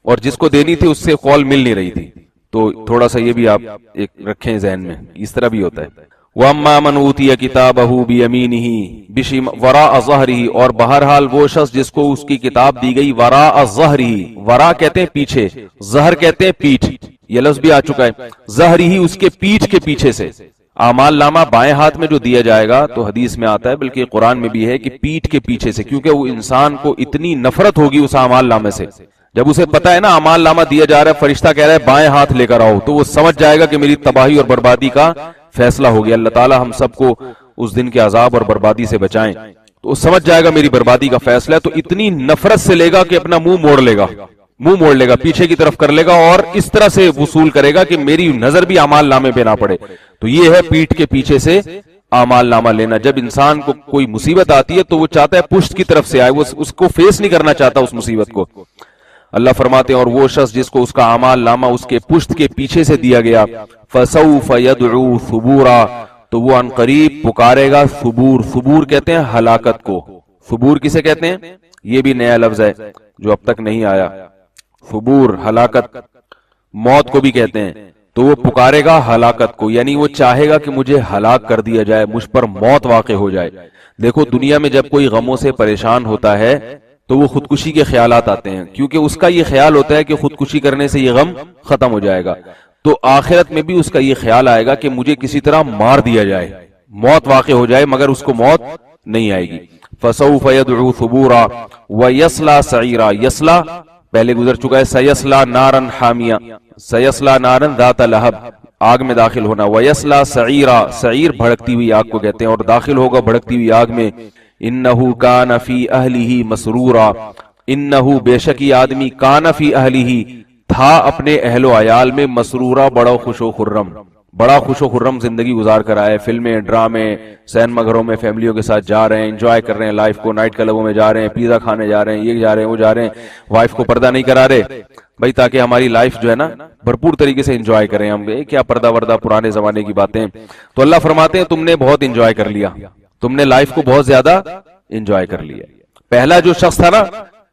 اور جس کو دینی تھی اس سے قول مل نہیں رہی تھی. تو تھوڑا سا یہ بھی آپ ایک رکھیں ذہن میں, اس طرح بھی ہوتا ہے. وَأَمَّا مَنْ أُوتِيَ كِتَابَهُ بِيَمِينِهِ وَرَاءَ ظَهْرِهِ, اور بہرحال وہ شخص جس کو اس کی کتاب دی گئی وراء ظہرہ, ورا کہتے ہیں پیچھے, ظہر کہتے ہیں پیٹھ, یہ لفظ بھی آ چکا ہے. ظہرہ اس کے پیٹھ کے پیچھے سے. اعمال نامہ بائیں ہاتھ میں جو دیا جائے گا تو حدیث میں آتا ہے, بلکہ قرآن میں بھی ہے کہ پیٹھ کے پیچھے سے, کیونکہ وہ انسان کو اتنی نفرت ہوگی اس اعمال نامے سے. جب اسے پتا ہے نا اعمال نامہ دیا جا رہا ہے, فرشتہ کہہ رہا ہے بائیں ہاتھ لے کر آؤ, تو وہ سمجھ جائے گا کہ میری تباہی اور بربادی کا فیصلہ ہو گیا. اللہ تعالی ہم سب کو اس دن کے عذاب اور بربادی سے بچائیں. تو وہ سمجھ جائے گا میری بربادی کا فیصلہ ہے, تو اتنی نفرت سے لے گا کہ اپنا منہ موڑ لے گا, پیچھے کی طرف کر لے گا, اور اس طرح سے وصول کرے گا کہ میری نظر بھی اعمال نامے پہ نہ پڑے. تو یہ ہے پیٹھ کے پیچھے سے اعمال نامہ لینا. جب انسان کو کوئی مصیبت آتی ہے تو وہ چاہتا ہے پشت کی طرف سے آئے, وہ اس کو فیس نہیں کرنا چاہتا اس مصیبت کو. اللہ فرماتے ہیں اور وہ شخص جس کو اس کا اعمال نامہ اس کے پشت کے پیچھے سے دیا گیا, فسوف يدعو ثبورا, تو وہ ان قریب پکارے گا ثبور. ثبور کہتے ہیں ہلاکت کو. ثبور کسے کہتے ہیں؟ یہ بھی نیا لفظ ہے جو اب تک نہیں آیا. ثبور ہلاکت, موت کو بھی کہتے ہیں. تو وہ پکارے گا ہلاکت کو, یعنی وہ چاہے گا کہ مجھے ہلاک کر دیا جائے, مجھ پر موت واقع ہو جائے. دیکھو دنیا میں جب کوئی غموں سے پریشان ہوتا ہے تو وہ خودکشی کے خیالات آتے ہیں, کیونکہ اس کا یہ خیال ہوتا ہے کہ خودکشی کرنے سے یہ غم ختم ہو جائے گا. تو آخرت میں بھی اس کا یہ خیال آئے گا کہ مجھے کسی طرح مار دیا جائے, موت واقع ہو جائے, مگر اس کو موت نہیں آئے گی. فسوف يدعو ثبورا ويصلى سعيرا, یصلا پہلے گزر چکا ہے, سیصلا نارا حامیہ, سیصلا نارا ذات لہب, آگ میں داخل ہونا. ویصلا سعیرا, سعیر بھڑکتی ہوئی آگ کو کہتے ہیں, اور داخل ہوگا بھڑکتی ہوئی آگ میں. انہو کان فی اہلہ مسرورا, انہو بے شک یہ آدمی کان فی اہلہ تھا اپنے اہل و عیال میں مسرورا, بڑا خوش و خرم, بڑا خوش و خرم زندگی گزار کر آئے. فلمیں ڈرامے سینما گھروں میں فیملیوں کے ساتھ جا رہے ہیں, انجوائے کر رہے ہیں لائف کو, نائٹ کلبوں میں جا رہے ہیں, پیزا کھانے جا رہے ہیں, یہ جا رہے ہیں وہ جا رہے ہیں, وائف کو پردہ نہیں کرا رہے بھائی, تاکہ ہماری لائف جو ہے نا بھرپور طریقے سے انجوائے کریں. ہم کیا پردہ وردہ پرانے زمانے کی باتیں. تو اللہ فرماتے ہیں تم نے بہت انجوائے کر لیا, تم نے لائف کو بہت زیادہ انجوائے کر لیا. پہلا جو شخص تھا نا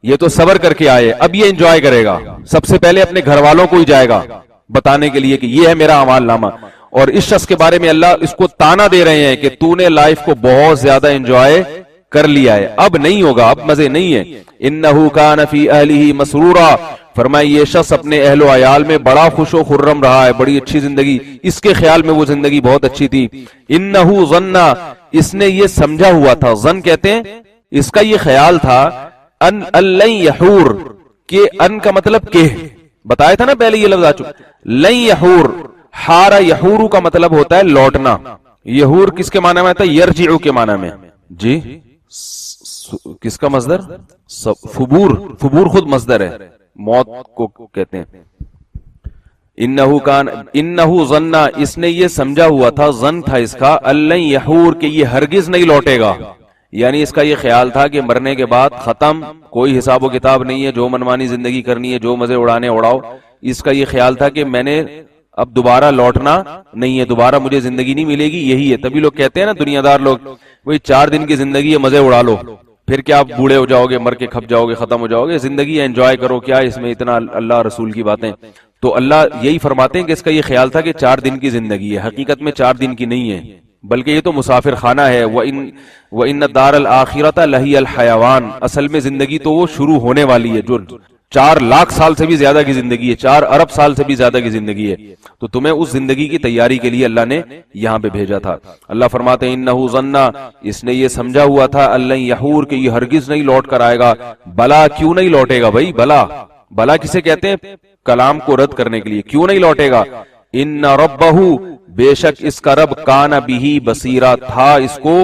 یہ تو صبر کر کے آئے, اب یہ انجوائے کرے گا. سب سے پہلے اپنے گھر والوں کو ہی جائے گا بتانے کے لیے کہ یہ ہے میرا اعمال نامہ, اور اس شخص کے بارے میں اللہ اس کو تانا دے رہے ہیں کہ تو نے لائف کو بہت زیادہ انجوائے کر لیا ہے, اب نہیں ہوگا, اب مزے نہیں ہے. انہو کان فی اہلہ مسرورا, فرمایا یہ شخص اپنے اہل و عیال میں بڑا خوش و خرم رہا ہے, بڑی اچھی زندگی, اس کے خیال میں وہ زندگی بہت اچھی تھی. انہو ظن, اس نے یہ سمجھا ہوا تھا, ظن کہتے ہیں اس کا یہ خیال تھا, ان لن یحور, کہ ان کا مطلب کہ, بتایا تھا نا پہلے یہ لفظ آ چکا, لن یحور, حارا یحور کا مطلب ہوتا ہے لوٹنا. یحور کس کے معنی میں آتا ہے؟ یرجع کے معنی میں. جی کس کا مصدر؟ فبور, فبور خود مصدر ہے, موت کو کہتے ہیں. انہو ظن, اس نے یہ سمجھا ہوا تھا, ظن تھا اس کا, لن یحور, کہ یہ ہرگز نہیں لوٹے گا. یعنی اس کا یہ خیال تھا کہ مرنے کے بعد ختم, کوئی حساب و کتاب نہیں ہے, جو منمانی زندگی کرنی ہے, جو مزے اڑانے اڑاؤ. اس کا یہ خیال تھا کہ میں نے اب دوبارہ لوٹنا نہیں ہے, دوبارہ مجھے زندگی نہیں ملے گی, یہی ہے. تبھی لوگ کہتے ہیں نا دنیا دار لوگ, وہی 4 دن کی زندگی ہے, مزے اڑا لو, پھر کیا آپ بوڑھے ہو جاؤ گے, مر کے کھپ جاؤ گے, ختم ہو جاؤ گے. زندگی انجوائے کرو, کیا اس میں اتنا اللہ رسول کی باتیں. تو اللہ یہی فرماتے ہیں کہ اس کا یہ خیال تھا کہ 4 دن کی زندگی ہے, حقیقت میں 4 دن کی نہیں ہے, بلکہ یہ تو مسافر خانہ ہے. وَإِنَّ الدَّارَ الْآخِرَةَ لَهِيَ الْحَيَوَانُ, اصل میں زندگی تو وہ شروع ہونے والی ہے, جو 4 لاکھ سال سے بھی زیادہ کی زندگی ہے, 4 ارب سال سے بھی زیادہ کی زندگی ہے. تو تمہیں اس زندگی کی تیاری کے لیے اللہ نے یہاں پہ بھیجا تھا. اللہ فرماتے ہیں انہو ظن, اس نے یہ سمجھا ہوا تھا, لن یحور, کہ یہ ہرگز نہیں لوٹ کر آئے گا. بلا, کیوں نہیں لوٹے گا بھائی؟ بلا, بلا کسے کہتے ہیں؟ کلام کو رد کرنے کے لیے. کیوں نہیں لوٹے گا؟ ان ربہ, بے شک اس کا رب, کان بہ بصیرا, تھا اس کو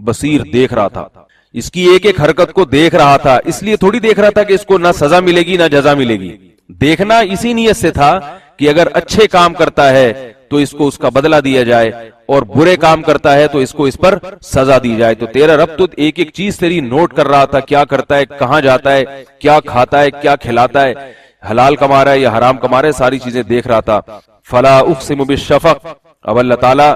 بصیر, دیکھ رہا تھا. اس کی ایک ایک حرکت کو دیکھ رہا تھا. اس لیے تھوڑی دیکھ رہا تھا کہ اس کو نہ سزا ملے گی نہ جزا ملے گی. دیکھنا اسی نیت سے تھا کہ اگر اچھے کام کرتا ہے تو اس کو اس کا بدلہ دیا جائے, اور برے کام کرتا ہے تو اس کو اس پر سزا دی جائے. تو تیرا رب تو ایک ایک چیز تیری نوٹ کر رہا تھا, کیا کرتا ہے, کہاں جاتا ہے, کیا کھاتا ہے, کیا کھلاتا ہے, حلال کما رہا ہے یا حرام کما رہا ہے, ساری چیزیں دیکھ رہا تھا. فلا اقسم بالشفق. اب اللہ تعالیٰ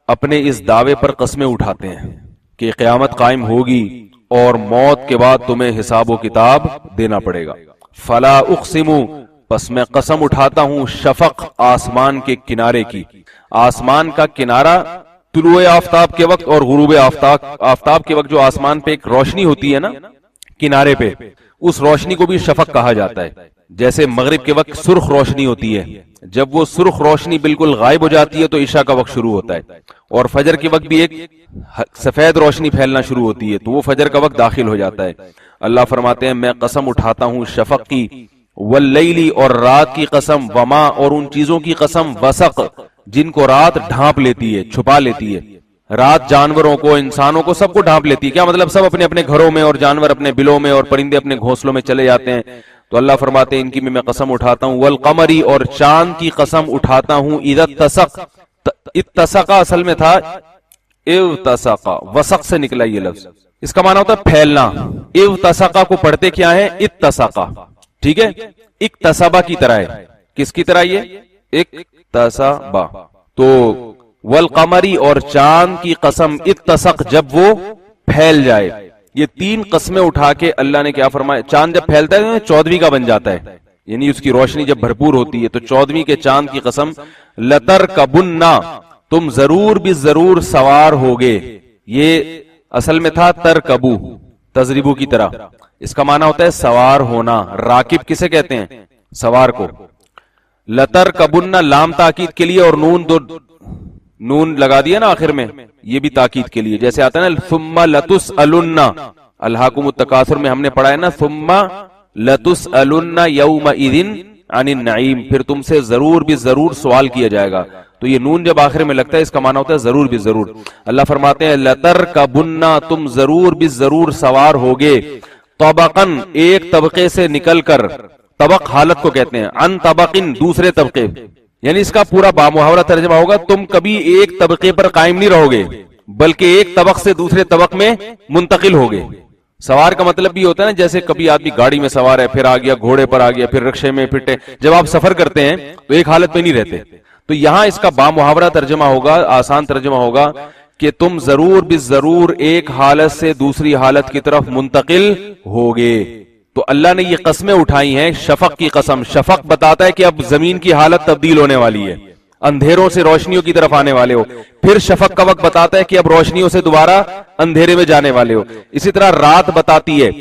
اپنے اس دعوے پر قسمیں اٹھاتے ہیں کہ قیامت قائم ہوگی اور موت کے بعد تمہیں حساب و کتاب دینا پڑے گا. فلا اقسم, پس میں قسم اٹھاتا ہوں, شفق, آسمان کے کنارے کی. آسمان کا کنارہ طلوع آفتاب کے وقت اور غروب آفتاب کے وقت جو آسمان پہ ایک روشنی ہوتی ہے نا کنارے پہ, اس روشنی کو بھی شفق کہا جاتا ہے. جیسے مغرب کے وقت سرخ روشنی ہوتی ہے, جب وہ سرخ روشنی بالکل غائب ہو جاتی ہے تو عشاء کا وقت شروع ہوتا ہے, اور فجر کے وقت بھی ایک سفید روشنی پھیلنا شروع ہوتی ہے تو وہ فجر کا وقت داخل ہو جاتا ہے. اللہ فرماتے ہیں میں قسم اٹھاتا ہوں شفق کی, واللیلی, اور رات کی قسم, وما, اور ان چیزوں کی قسم, وسق, جن کو رات ڈھانپ لیتی ہے, چھپا لیتی ہے. رات جانوروں کو, انسانوں کو, سب کو ڈھانپ لیتی ہے. کیا مطلب؟ سب اپنے اپنے گھروں میں اور جانور اپنے بلوں میں اور پرندے اپنے گھونسلوں میں چلے جاتے ہیں. تو اللہ فرماتے ہیں ان کی میں قسم اٹھاتا ہوں. والقمری, اور چاند کی قسم اٹھاتا ہوں. اذا اتسق, اتسق اصل میں تھا اغتسق, وسق سے نکلا یہ لفظ, اس کا معنی ہوتا ہے پھیلنا. اغتسق کو پڑھتے کیا ہے؟ اتسق, ٹھیک ہے, اکتسبہ کی طرح ہے. کس کی طرح یہ؟ اکتسبہ. تو والقمری, اور چاند کی قسم, اتسق, جب وہ پھیل جائے. یہ تین قسمیں اٹھا کے اللہ نے کیا فرمایا؟ چاند جب پھیلتا ہے 14ویں کا بن جاتا ہے, یعنی اس کی روشنی جب بھرپور ہوتی ہے تو 14ویں کے چاند کی قسم. لترکبن, تم ضرور بھی ضرور سوار ہوگے. یہ اصل میں تھا ترکبو, تضریبو کی طرح. اس کا معنی ہوتا ہے سوار ہونا. راکب کسے کہتے ہیں؟ سوار کو. لترکبن, لام تاکید کے لیے, اور نون لگا دیا نا آخر میں, یہ بھی تاکید کے لیے. جیسے آتا ہے نا ثم لتسألن, الہاکم التکاثر میں ہم نے پڑھا ہے نا ثم لتسألن یومئذ عن النعیم, پھر تم سے ضرور بھی ضرور سوال کیا جائے گا. تو یہ نون جب آخر میں لگتا ہے اس کا معنی ہوتا ہے ضرور بھی ضرور. اللہ فرماتے ہیں لترکبن, تم ضرور بھی ضرور سوار ہوگے. طبقاً, ایک طبقے سے نکل کر, طبق حالت کو کہتے ہیں, ان طبقن, دوسرے طبقے. یعنی اس کا پورا بامحاورہ ترجمہ ہوگا تم کبھی ایک طبقے پر قائم نہیں رہو گے بلکہ ایک طبق سے دوسرے طبق میں منتقل ہوگے. سوار کا مطلب بھی ہوتا ہے نا, جیسے کبھی آدمی گاڑی میں سوار ہے, پھر آ گیا گھوڑے پر, آ گیا پھر رکشے میں, پھر جب آپ سفر کرتے ہیں تو ایک حالت میں نہیں رہتے. تو یہاں اس کا بامحاورہ ترجمہ ہوگا, آسان ترجمہ ہوگا کہ تم ضرور بھی ضرور ایک حالت سے دوسری حالت کی طرف منتقل ہوگے. تو اللہ نے یہ قسمیں اٹھائی ہیں. شفق کی قسم, شفق بتاتا ہے کہ اب زمین کی حالت تبدیل ہونے والی ہے, اندھیروں سے روشنیوں کی طرف آنے والے ہو. پھر شفق کا وقت بتاتا ہے کہ اب روشنیوں سے دوبارہ اندھیرے میں جانے والے ہو. اسی طرح رات بتاتی ہے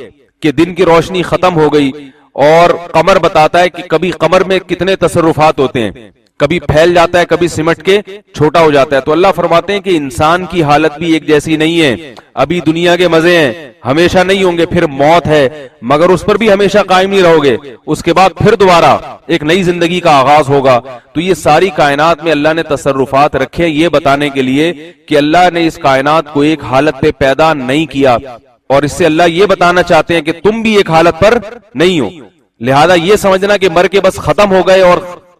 کہ دن کی روشنی ختم ہو گئی, اور قمر بتاتا ہے کہ کبھی قمر میں کتنے تصرفات ہوتے ہیں, کبھی پھیل جاتا ہے, کبھی سمٹ کے چھوٹا ہو جاتا ہے. تو اللہ فرماتے ہیں کہ انسان کی حالت بھی ایک جیسی نہیں ہے. ابھی دنیا کے مزے ہیں, ہمیشہ نہیں ہوں گے, پھر موت ہے مگر اس پر بھی ہمیشہ قائم نہیں رہو گے, اس کے بعد پھر دوبارہ ایک نئی زندگی کا آغاز ہوگا. تو یہ ساری کائنات میں اللہ نے تصرفات رکھے یہ بتانے کے لیے کہ اللہ نے اس کائنات کو ایک حالت پہ پیدا نہیں کیا, اور اس سے اللہ یہ بتانا چاہتے ہیں کہ تم بھی ایک حالت پر نہیں ہو. لہذا یہ سمجھنا کہ مر کے بس ختم ہو گئے اور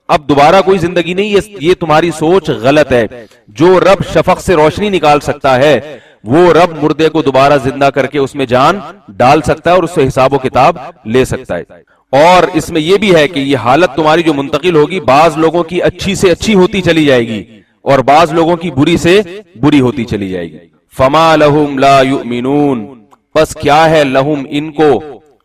اب دوبارہ کوئی زندگی نہیں, یہ تمہاری سوچ غلط ہے. جو رب شفق سے روشنی نکال سکتا ہے وہ رب مردے کو دوبارہ زندہ کر کے اس میں جان ڈال سکتا ہے اور اس سے حساب و کتاب لے سکتا ہے. اور اس میں یہ بھی ہے کہ یہ حالت تمہاری جو منتقل ہوگی, بعض لوگوں کی اچھی سے اچھی ہوتی چلی جائے گی اور بعض لوگوں کی بری سے بری ہوتی چلی جائے گی. فما لہم لا یؤمنون, پس کیا ہے لہم ان کو,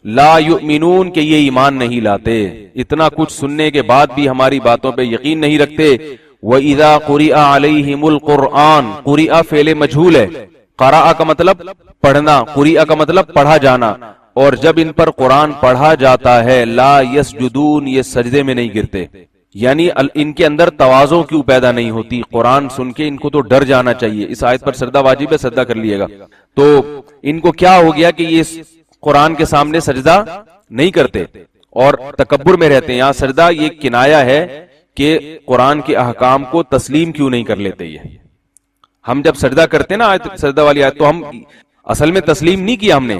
لا یؤمنون کہ یہ ایمان نہیں لاتے, اتنا کچھ سننے کے بعد بھی ہماری باتوں پہ یقین نہیں رکھتے. وَإِذَا قُرِئَ عَلَيْهِمُ الْقُرْآنُ, قُرِئَ فعل مجہول ہے, قرأ کا مطلب پڑھنا, قُرِئَ کا مطلب پڑھا جانا. اور جب ان پر قرآن پڑھا جاتا ہے, لا یسجدون, یہ سجدے میں نہیں گرتے. یعنی ان کے اندر تواضع کیوں پیدا نہیں ہوتی؟ قرآن سن کے ان کو تو ڈر جانا چاہیے. اس آیت پر سجدہ واجب ہے, سجدہ کر لیے گا. تو ان کو کیا ہو گیا کہ یہ قرآن کے سامنے سجدہ نہیں کرتے اور تکبر میں رہتے ہیں. یہاں سجدہ یہ کنایا ہے کہ قرآن کے احکام کو تسلیم کیوں نہیں کر لیتے. یہ ہم جب سجدہ کرتے ہیں نا, سجدہ والی آیت, تو ہم اصل میں تسلیم نہیں کیا ہم نے،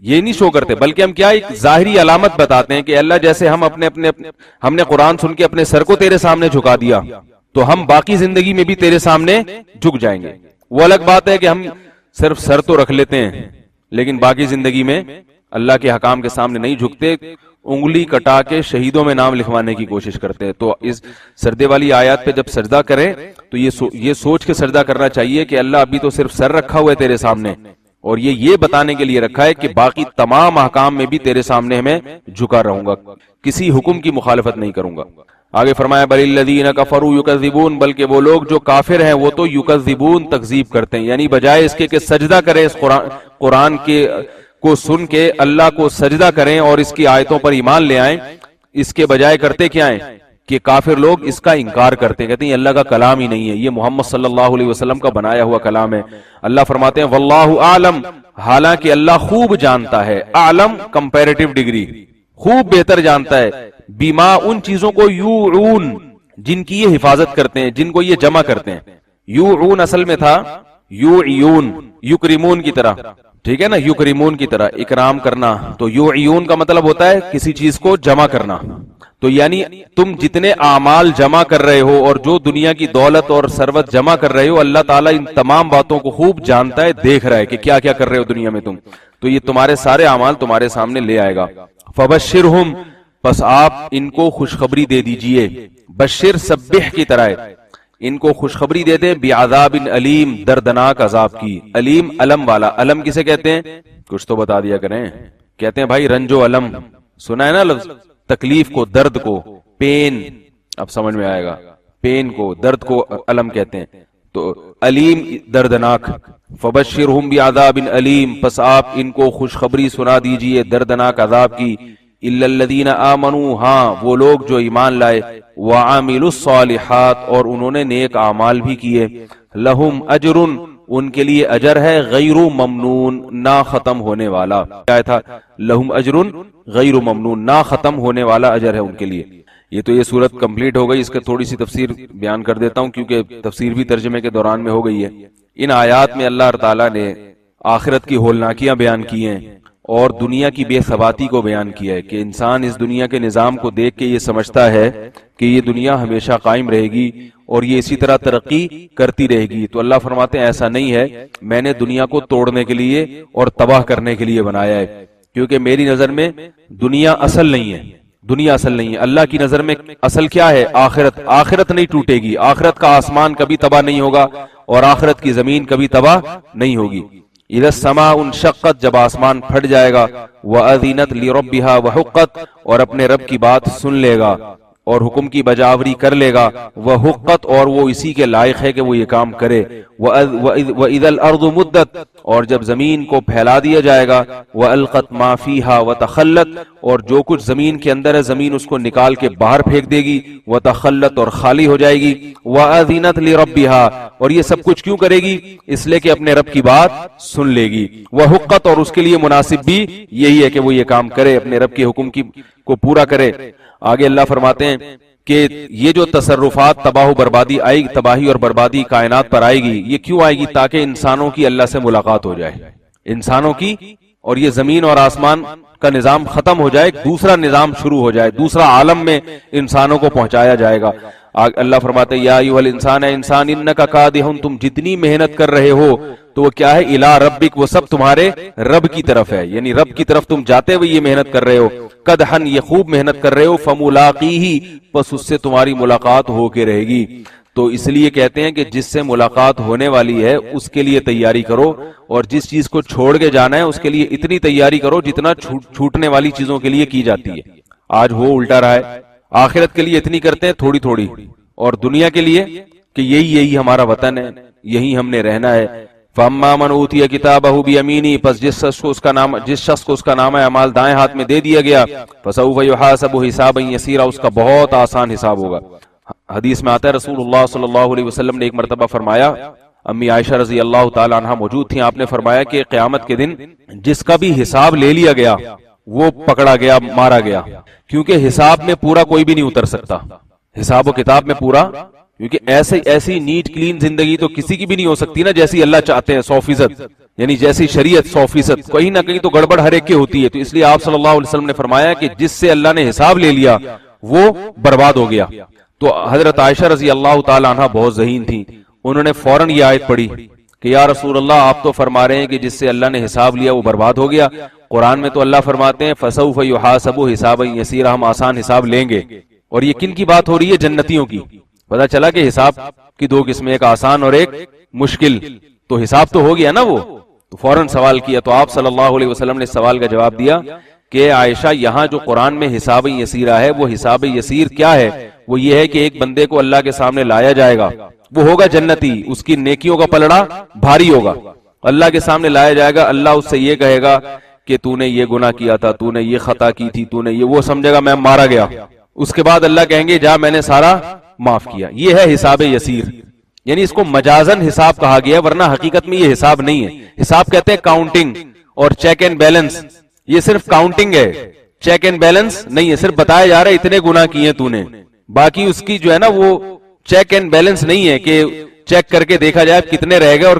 یہ نہیں شو کرتے، بلکہ ہم کیا ایک ظاہری علامت بتاتے ہیں کہ اللہ جیسے ہم نے قرآن سن کے اپنے سر کو تیرے سامنے جھکا دیا تو ہم باقی زندگی میں بھی تیرے سامنے جھک جائیں گے۔ وہ الگ بات ہے کہ ہم صرف سر تو رکھ لیتے ہیں لیکن باقی زندگی میں اللہ کے حکام کے سامنے نہیں جھکتے، انگلی کٹا کے شہیدوں میں نام لکھوانے کی کوشش کرتے ہیں۔ تو اس سجدے والی آیات پہ جب سجدہ کریں تو یہ سوچ کے سجدہ کرنا چاہیے کہ اللہ ابھی تو صرف سر رکھا ہوا ہے تیرے سامنے، اور یہ بتانے کے لیے رکھا ہے کہ باقی تمام احکام میں بھی تیرے سامنے میں جھکا رہوں گا، کسی حکم کی مخالفت نہیں کروں گا۔ آگے فرمایا بل الذین کفروا یکذبون، بلکہ وہ لوگ جو کافر ہیں وہ تو یکذبون تکذیب کرتے ہیں، یعنی بجائے اس کے کہ سجدہ کریں اس قرآن کے کو سن کے اللہ کو سجدہ کریں اور اس کی آیتوں پر ایمان لے آئیں، اس کے بجائے کرتے کیا ہیں کہ کافر لوگ اس کا انکار کرتے ہیں، کہتے ہیں یہ اللہ کا کلام ہی نہیں ہے، یہ محمد صلی اللہ علیہ وسلم کا بنایا ہوا کلام ہے۔ اللہ فرماتے ہیں واللہ اعلم، حالانکہ اللہ خوب جانتا ہے، اعلم کمپیریٹیو ڈگری، خوب بہتر جانتا ہے، بیما ان چیزوں کو یوعون جن کی یہ حفاظت کرتے ہیں، جن کو یہ جمع کرتے ہیں۔ یوعون اصل میں تھا یوعیون، یکرمون کی طرح، ٹھیک ہے نا، یکرمون کی طرح اکرام کرنا، تو یوعیون کا مطلب ہوتا ہے کسی چیز کو جمع کرنا۔ تو یعنی تم جتنے اعمال جمع کر رہے ہو اور جو دنیا کی دولت اور ثروت جمع کر رہے ہو، اللہ تعالیٰ ان تمام باتوں کو خوب جانتا ہے، دیکھ رہا ہے کہ کیا کیا کر رہے ہو دنیا میں تم، تو یہ تمہارے سارے اعمال تمہارے سامنے لے آئے گا۔ فبشرہم، پس آپ ان کو خوشخبری دے دیجئے، بشر سبح کی طرح ہے، ان کو خوشخبری دے دیں بعذاب علیم، دردناک عذاب کی۔ علیم علم والا، علم کسے کہتے ہیں کچھ تو بتا دیا کریں، کہتے ہیں بھائی رنج و علم، سنا ہے نا لفظ، تکلیف کو، درد کو، پین، اب سمجھ میں آئے گا، پین کو، درد کو علم کہتے ہیں، تو علیم دردناک۔ فبشرہم بعذاب علیم، پس آپ ان کو خوشخبری سنا دیجئے دردناک عذاب کی۔ الا الذین آمنوا، ہاں وہ لوگ جو ایمان لائے، وعاملوا الصالحات، اور انہوں نے نیک اعمال بھی کیے، لہم اجر، ان کے لیے اجر ہے، غیر ممنون، نہ ختم ہونے والا۔ کیا تھا؟ لہم اجر غیر ممنون، نہ ختم ہونے والا اجر ہے ان کے لیے۔ یہ صورت کمپلیٹ ہو گئی، اس کا تھوڑی سی تفسیر بیان کر دیتا ہوں کیونکہ تفسیر بھی ترجمے کے دوران میں ہو گئی ہے۔ ان آیات میں اللہ تعالیٰ نے آخرت کی ہولناکیاں بیان کی ہیں اور دنیا کی بے ثباتی کو بیان کیا ہے کہ انسان اس دنیا کے نظام کو دیکھ کے یہ سمجھتا ہے کہ یہ دنیا ہمیشہ قائم رہے گی اور یہ اسی طرح ترقی کرتی رہے گی، تو اللہ فرماتے ہیں ایسا نہیں ہے، میں نے دنیا کو توڑنے کے لیے اور تباہ کرنے کے لیے بنایا ہے، کیونکہ میری نظر میں دنیا اصل نہیں ہے، دنیا اصل نہیں ہے، اللہ کی نظر میں اصل کیا ہے؟ آخرت۔ آخرت نہیں ٹوٹے گی، آخرت کا آسمان کبھی تباہ نہیں ہوگا اور آخرت کی زمین کبھی تباہ نہیں ہوگی۔ اذا السماء انشقت، جب آسمان پھٹ جائے گا، وَأَذِنَتْ لِرَبِّهَا وَحُقَّتْ، اور اپنے رب کی بات سن لے گا اور حکم کی بجاوری کر لے گا، وَحُقَّتْ، اور وہ اسی کے لائق ہے کہ وہ یہ کام کرے، وَإِذَا الْأَرْضُ مُدَّتْ، اور جب زمین کو پھیلا دیا جائے گا، وَأَلْقَتْ مَا فِيهَا وَتَخَلَّتْ، اور جو کچھ زمین کے اندر ہے زمین اس کو نکال کے باہر پھینک دے گی، وَتَخَلَّتْ، اور خالی ہو جائے گی، وَأَذِنَتْ لِرَبِّهَا، اور یہ سب کچھ کیوں کرے گی؟ اس لیے کہ اپنے رب کی بات سن لے گی، وَحُقَّتْ، اور اس کے لیے مناسب بھی یہی ہے کہ وہ یہ کام کرے، اپنے رب کے حکم کو پورا کرے۔ آگے اللہ فرماتے ہیں کہ یہ جو تصرفات تباہی اور بربادی کائنات پر آئے گی، یہ کیوں آئے گی؟ تاکہ انسانوں کی اللہ سے ملاقات ہو جائے، انسانوں کی، اور یہ زمین اور آسمان کا نظام ختم ہو جائے، دوسرا نظام شروع ہو جائے، دوسرا عالم میں انسانوں کو پہنچایا جائے گا۔ اللہ فرماتے ہیں یا ایھا الانسان، اے انسان، انک کادح، تم جتنی محنت کر رہے ہو تو وہ کیا ہے؟ الی ربک، وہ سب تمہارے رب کی طرف ہے، یعنی رب کی طرف تم جاتے ہوئے یہ محنت کر رہے ہو، قدحن، یہ خوب محنت کر رہے ہو، فملاقیہ، پس اس سے تمہاری ملاقات ہو کے رہے گی۔ تو اس لیے کہتے ہیں کہ جس سے ملاقات ہونے والی ہے اس کے لیے تیاری کرو، اور جس چیز کو چھوڑ کے جانا ہے اس کے لیے اتنی تیاری کرو جتنا چھوٹنے والی چیزوں کے لیے کی جاتی ہے۔ آج وہ الٹا رہا ہے، آخرت کے لیے اتنی کرتے ہیں تھوڑی تھوڑی، اور دنیا کے لیے کہ یہی ہمارا وطن ہے، یہی ہم نے رہنا ہے۔ فَأَمَّا مَنْ أُوتِيَ كِتَابَهُ بِيَمِينِهِ، پس جس شخص کو اس کا نامہ اعمال دائیں ہاتھ میں دے دیا گیا، فَسَوْفَ يُحَاسَبُ حِسَابًا يَسِيرًا، اس کا بہت آسان حساب ہوگا۔ حدیث میں آتا ہے رسول اللہ صلی اللہ علیہ وسلم نے ایک مرتبہ فرمایا، امی عائشہ رضی اللہ تعالی عنہ موجود تھیں، آپ نے فرمایا کہ قیامت کے دن جس کا بھی حساب لے لیا گیا وہ پکڑا گیا، مارا گیا، کیونکہ حساب میں پورا کوئی بھی نہیں اتر سکتا، حساب و کتاب میں پورا کیونکہ ایسی نیٹ کلین زندگی تو کسی کی بھی نہیں ہو سکتی نا جیسی اللہ چاہتے ہیں 100%، یعنی جیسی شریعت 100%، کہیں نہ کہیں تو گڑبڑ ہر ایک کی ہوتی ہے. تو اس لیے آپ صلی اللہ علیہ وسلم نے فرمایا کہ جس سے اللہ نے حساب لے لیا وہ برباد ہو گیا. تو حضرت عائشہ رضی اللہ تعالی عنہ بہت ذہین تھی، انہوں نے فوراً یہ آیت پڑھی کہ یا رسول اللہ آپ تو فرما رہے ہیں کہ جس سے اللہ نے حساب لیا وہ برباد ہو گیا. قرآن میں تو اللہ فرماتے ہیں فَسَوْفَ يُحَاسَبُ حِسَابًا يَسِيرًا، ہم آسان حساب لیں گے. اور یہ کن کی بات ہو رہی ہے؟ جنتیوں کی. پتہ چلا کہ حساب کی دو قسمیں، ایک آسان اور ایک مشکل. تو حساب تو ہو گیا نا وہ. تو فوراً سوال کیا تو آپ صلی اللہ علیہ وسلم نے سوال کا جواب دیا کہ عائشہ یہاں جو قرآن میں حساب یسیرہ ہے وہ حساب یسیر کیا ہے؟ وہ یہ ہے کہ ایک بندے کو اللہ کے سامنے لایا جائے گا، وہ ہوگا جنتی، اس کی نیکیوں کا پلڑا بھاری ہوگا، اللہ کے سامنے لایا جائے گا. اللہ اس سے یہ کہے گا کہ تو نے یہ گناہ کیا تھا، تو نے یہ خطا کی تھی، تو نے یہ، وہ سمجھے گا میں مارا گیا. اس کے بعد اللہ کہیں گے جا میں نے سارا معاف کیا. یہ ہے حساب یسیر. یعنی اس کو مجازن حساب کہا گیا، ورنہ حقیقت میں یہ حساب نہیں ہے. حساب کہتے ہیں کاؤنٹنگ اور چیک اینڈ بیلنس. یہ صرف کاؤنٹنگ ہے، چیک اینڈ بیلنس نہیں ہے. صرف بتایا جا رہا ہے اتنے گناہ کیے تو نے، باقی اس کی جو ہے نا وہ چیک اینڈ بیلنس نہیں ہے کہ چیک کر کے دیکھا جائے کتنے رہ گئے اور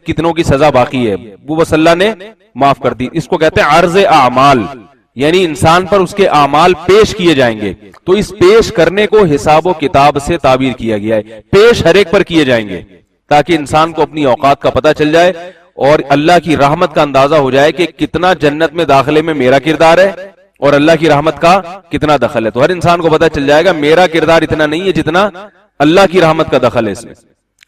کتنوں کی سزا باقی ہے. وہ بس اللہ نے معاف کر دی. اس کو کہتے ہیں عرض اعمال، یعنی انسان پر اس کے اعمال پیش کیے جائیں گے. تو اس پیش کرنے کو حساب و کتاب سے تعبیر کیا گیا ہے. پیش ہر ایک پر کیے جائیں گے تاکہ انسان کو اپنی اوقات کا پتہ چل جائے اور اللہ کی رحمت کا اندازہ ہو جائے کہ کتنا جنت میں داخلے میں میرا کردار ہے اور اللہ کی رحمت کا کتنا دخل ہے. تو ہر انسان کو پتہ چل جائے گا میرا کردار اتنا نہیں ہے جتنا اللہ کی رحمت کا دخل ہے اس میں.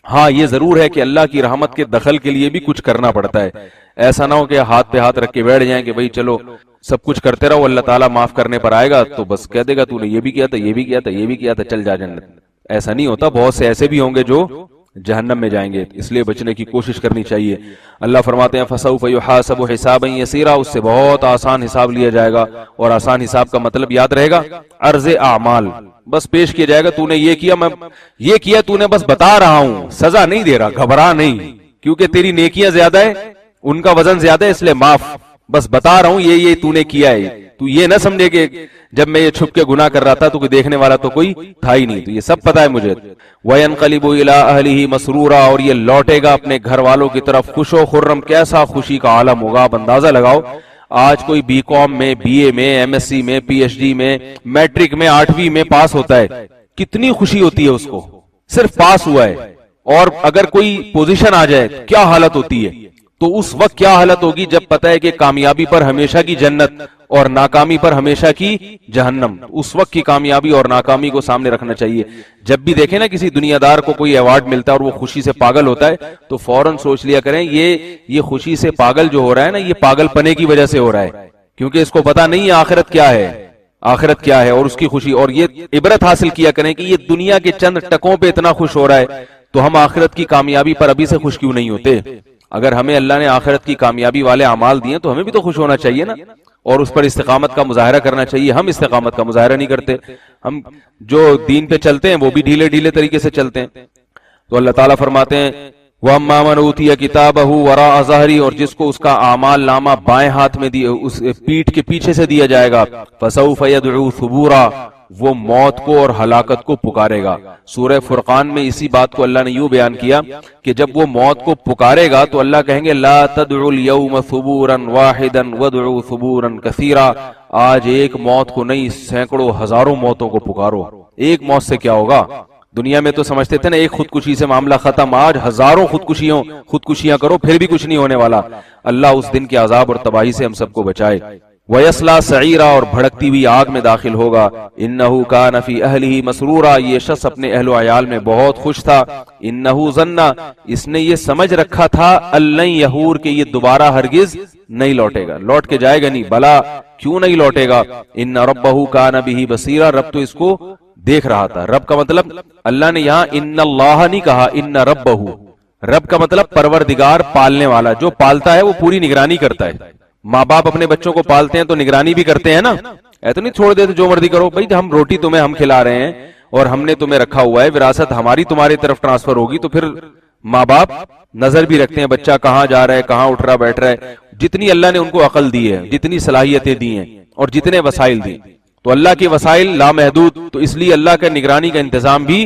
ہاں یہ ضرور ہے کہ اللہ کی رحمت کے دخل کے لیے بھی کچھ کرنا پڑتا ہے. ایسا نہ ہو کہ ہاتھ پہ ہاتھ رکھ کے بیٹھ جائیں کہ بھئی چلو سب کچھ کرتے رہو، اللہ تعالیٰ معاف کرنے پر آئے گا تو بس کہہ دے گا تو نے یہ بھی کیا تھا، یہ بھی کیا تھا، یہ بھی کیا تھا، چل جا جنت. ایسا نہیں ہوتا. بہت سے ایسے بھی ہوں گے جو جہنم میں جائیں گے. اس لیے بچنے کی کوشش کرنی چاہیے. اللہ فرماتے ہیں فَسَوْفَ يُحَاسَبُ حِسَابًا يَسِيرًا، اس سے بہت آسان حساب لیا جائے گا. اور آسان حساب کا مطلب یاد رہے گا عرض اعمال، بس پیش کیا جائے گا تو نے یہ کیا، میں یہ کیا، تو نے بس بتا رہا ہوں، سزا نہیں دے رہا، گھبرا نہیں، کیونکہ تیری نیکیاں زیادہ ہے، ان کا وزن زیادہ ہے، اس لیے معاف، بس بتا رہا ہوں یہ تو نے کیا ہے. تو یہ نہ سمجھے کہ جب میں یہ چھپ کے گناہ کر رہا تھا تو کوئی دیکھنے والا تو کوئی تھا ہی نہیں، تو یہ سب پتا ہے مجھے. وَيَنْقَلِبُ إِلَىٰ أَهْلِهِ مَسْرُورًا، اور یہ لوٹے گا اپنے گھر والوں کی طرف خوش و خرم. کیسا خوشی کا عالم ہوگا. آپ اندازہ لگاؤ آج کوئی بی کام میں، بی اے میں، ایم ایس سی میں، پی ایچ ڈی میں، میٹرک میں، 8ویں میں پاس ہوتا ہے، کتنی خوشی ہوتی ہے اس کو، صرف پاس ہوا ہے. اور اگر کوئی پوزیشن آ جائے کیا حالت ہوتی ہے. تو اس وقت کیا حالت ہوگی جب پتہ ہے کہ کامیابی پر ہمیشہ کی جنت اور ناکامی پر ہمیشہ کی جہنم. اس وقت کی کامیابی اور ناکامی کو سامنے رکھنا چاہیے. جب بھی دیکھیں نا کسی دنیا دار کو کوئی ایوارڈ ملتا ہے اور وہ خوشی سے پاگل ہوتا ہے تو فوراً سوچ لیا کریں یہ خوشی سے پاگل جو ہو رہا ہے نا، یہ پاگل پنے کی وجہ سے ہو رہا ہے، کیونکہ اس کو پتا نہیں ہے آخرت کیا ہے، آخرت کیا ہے اور اس کی خوشی. اور یہ عبرت حاصل کیا کریں کہ یہ دنیا کے چند ٹکوں پہ اتنا خوش ہو رہا ہے تو ہم آخرت کی کامیابی پر ابھی سے خوش کیوں نہیں ہوتے. اگر ہمیں اللہ نے آخرت کی کامیابی والے اعمال دیے تو ہمیں بھی تو خوش ہونا چاہیے نا، اور اس پر استقامت کا مظاہرہ کرنا چاہیے. ہم استقامت کا مظاہرہ نہیں کرتے، ہم جو دین پہ چلتے ہیں وہ بھی ڈھیلے ڈھیلے طریقے سے چلتے ہیں. تو اللہ تعالیٰ فرماتے ہیں وَأَمَّا مَنْ أُوتِيَ كِتَابَهُ وَرَاءَ ظَهْرِهِ، اور جس کو اس کا اعمال نامہ بائیں ہاتھ میں اس پیٹھ کے پیچھے سے دیا جائے گا، فَسَوْفَ يَدْعُو ثُبُورًا، وہ موت کو اور ہلاکت کو پکارے گا. سورہ فرقان میں اسی بات کو اللہ نے یوں بیان کیا کہ جب وہ موت کو پکارے گا تو اللہ کہیں گے لا تدعوا اليوم ثبورا واحدا وادعوا ثبورا كثيرا، آج ایک موت کو نہیں سینکڑوں ہزاروں موتوں کو پکارو. ایک موت سے کیا ہوگا؟ دنیا میں تو سمجھتے تھے نا ایک خودکشی سے معاملہ ختم، آج ہزاروں خودکشیاں کرو پھر بھی کچھ نہیں ہونے والا. اللہ اس دن کے عذاب اور تباہی سے ہم سب کو بچائے. وَيَصْلَىٰ سَعِيرًا، اور بھڑکتی ہوئی آگ میں داخل ہوگا. إِنَّهُ كَانَ فِي أَهْلِهِ مَسْرُورًا، یہ شخص اپنے اہل و عیال میں بہت خوش تھا. إِنَّهُ ظَنَّ، اس نے یہ سمجھ رکھا تھا أَلَّن يَحُورَ کہ یہ دوبارہ ہرگز نہیں لوٹے گا، لوٹ کے جائے گا نہیں. بلا کیوں نہیں لوٹے گا؟ إِنَّ رَبَّهُ كَانَ بِهِ بَصِيرًا، رب تو اس کو دیکھ رہا تھا. رب کا مطلب اللہ نے یہاں إِنَّ اللَّهَ نہیں کہا، إِنَّ رَبَّهُ. رب کا مطلب پروردگار، پالنے والا. جو پالتا ہے وہ پوری نگرانی کرتا ہے. ماں باپ اپنے بچوں کو پالتے ہیں تو نگرانی بھی کرتے ہیں نا، ایسا نہیں چھوڑ دیتے جو مرضی کرو. بھائی ہم روٹی تمہیں ہم کھلا رہے ہیں اور ہم نے تمہیں رکھا ہوا ہے، وراثت ہماری تمہاری طرف ٹرانسفر ہوگی، تو پھر ماں باپ نظر بھی رکھتے ہیں بچہ کہاں جا رہا ہے، کہاں اٹھ رہا بیٹھ رہا ہے. جتنی اللہ نے ان کو عقل دی ہے، جتنی صلاحیتیں دی ہیں اور جتنے وسائل دی، تو اللہ کے وسائل لامحدود، تو اس لیے اللہ کا نگرانی کا انتظام بھی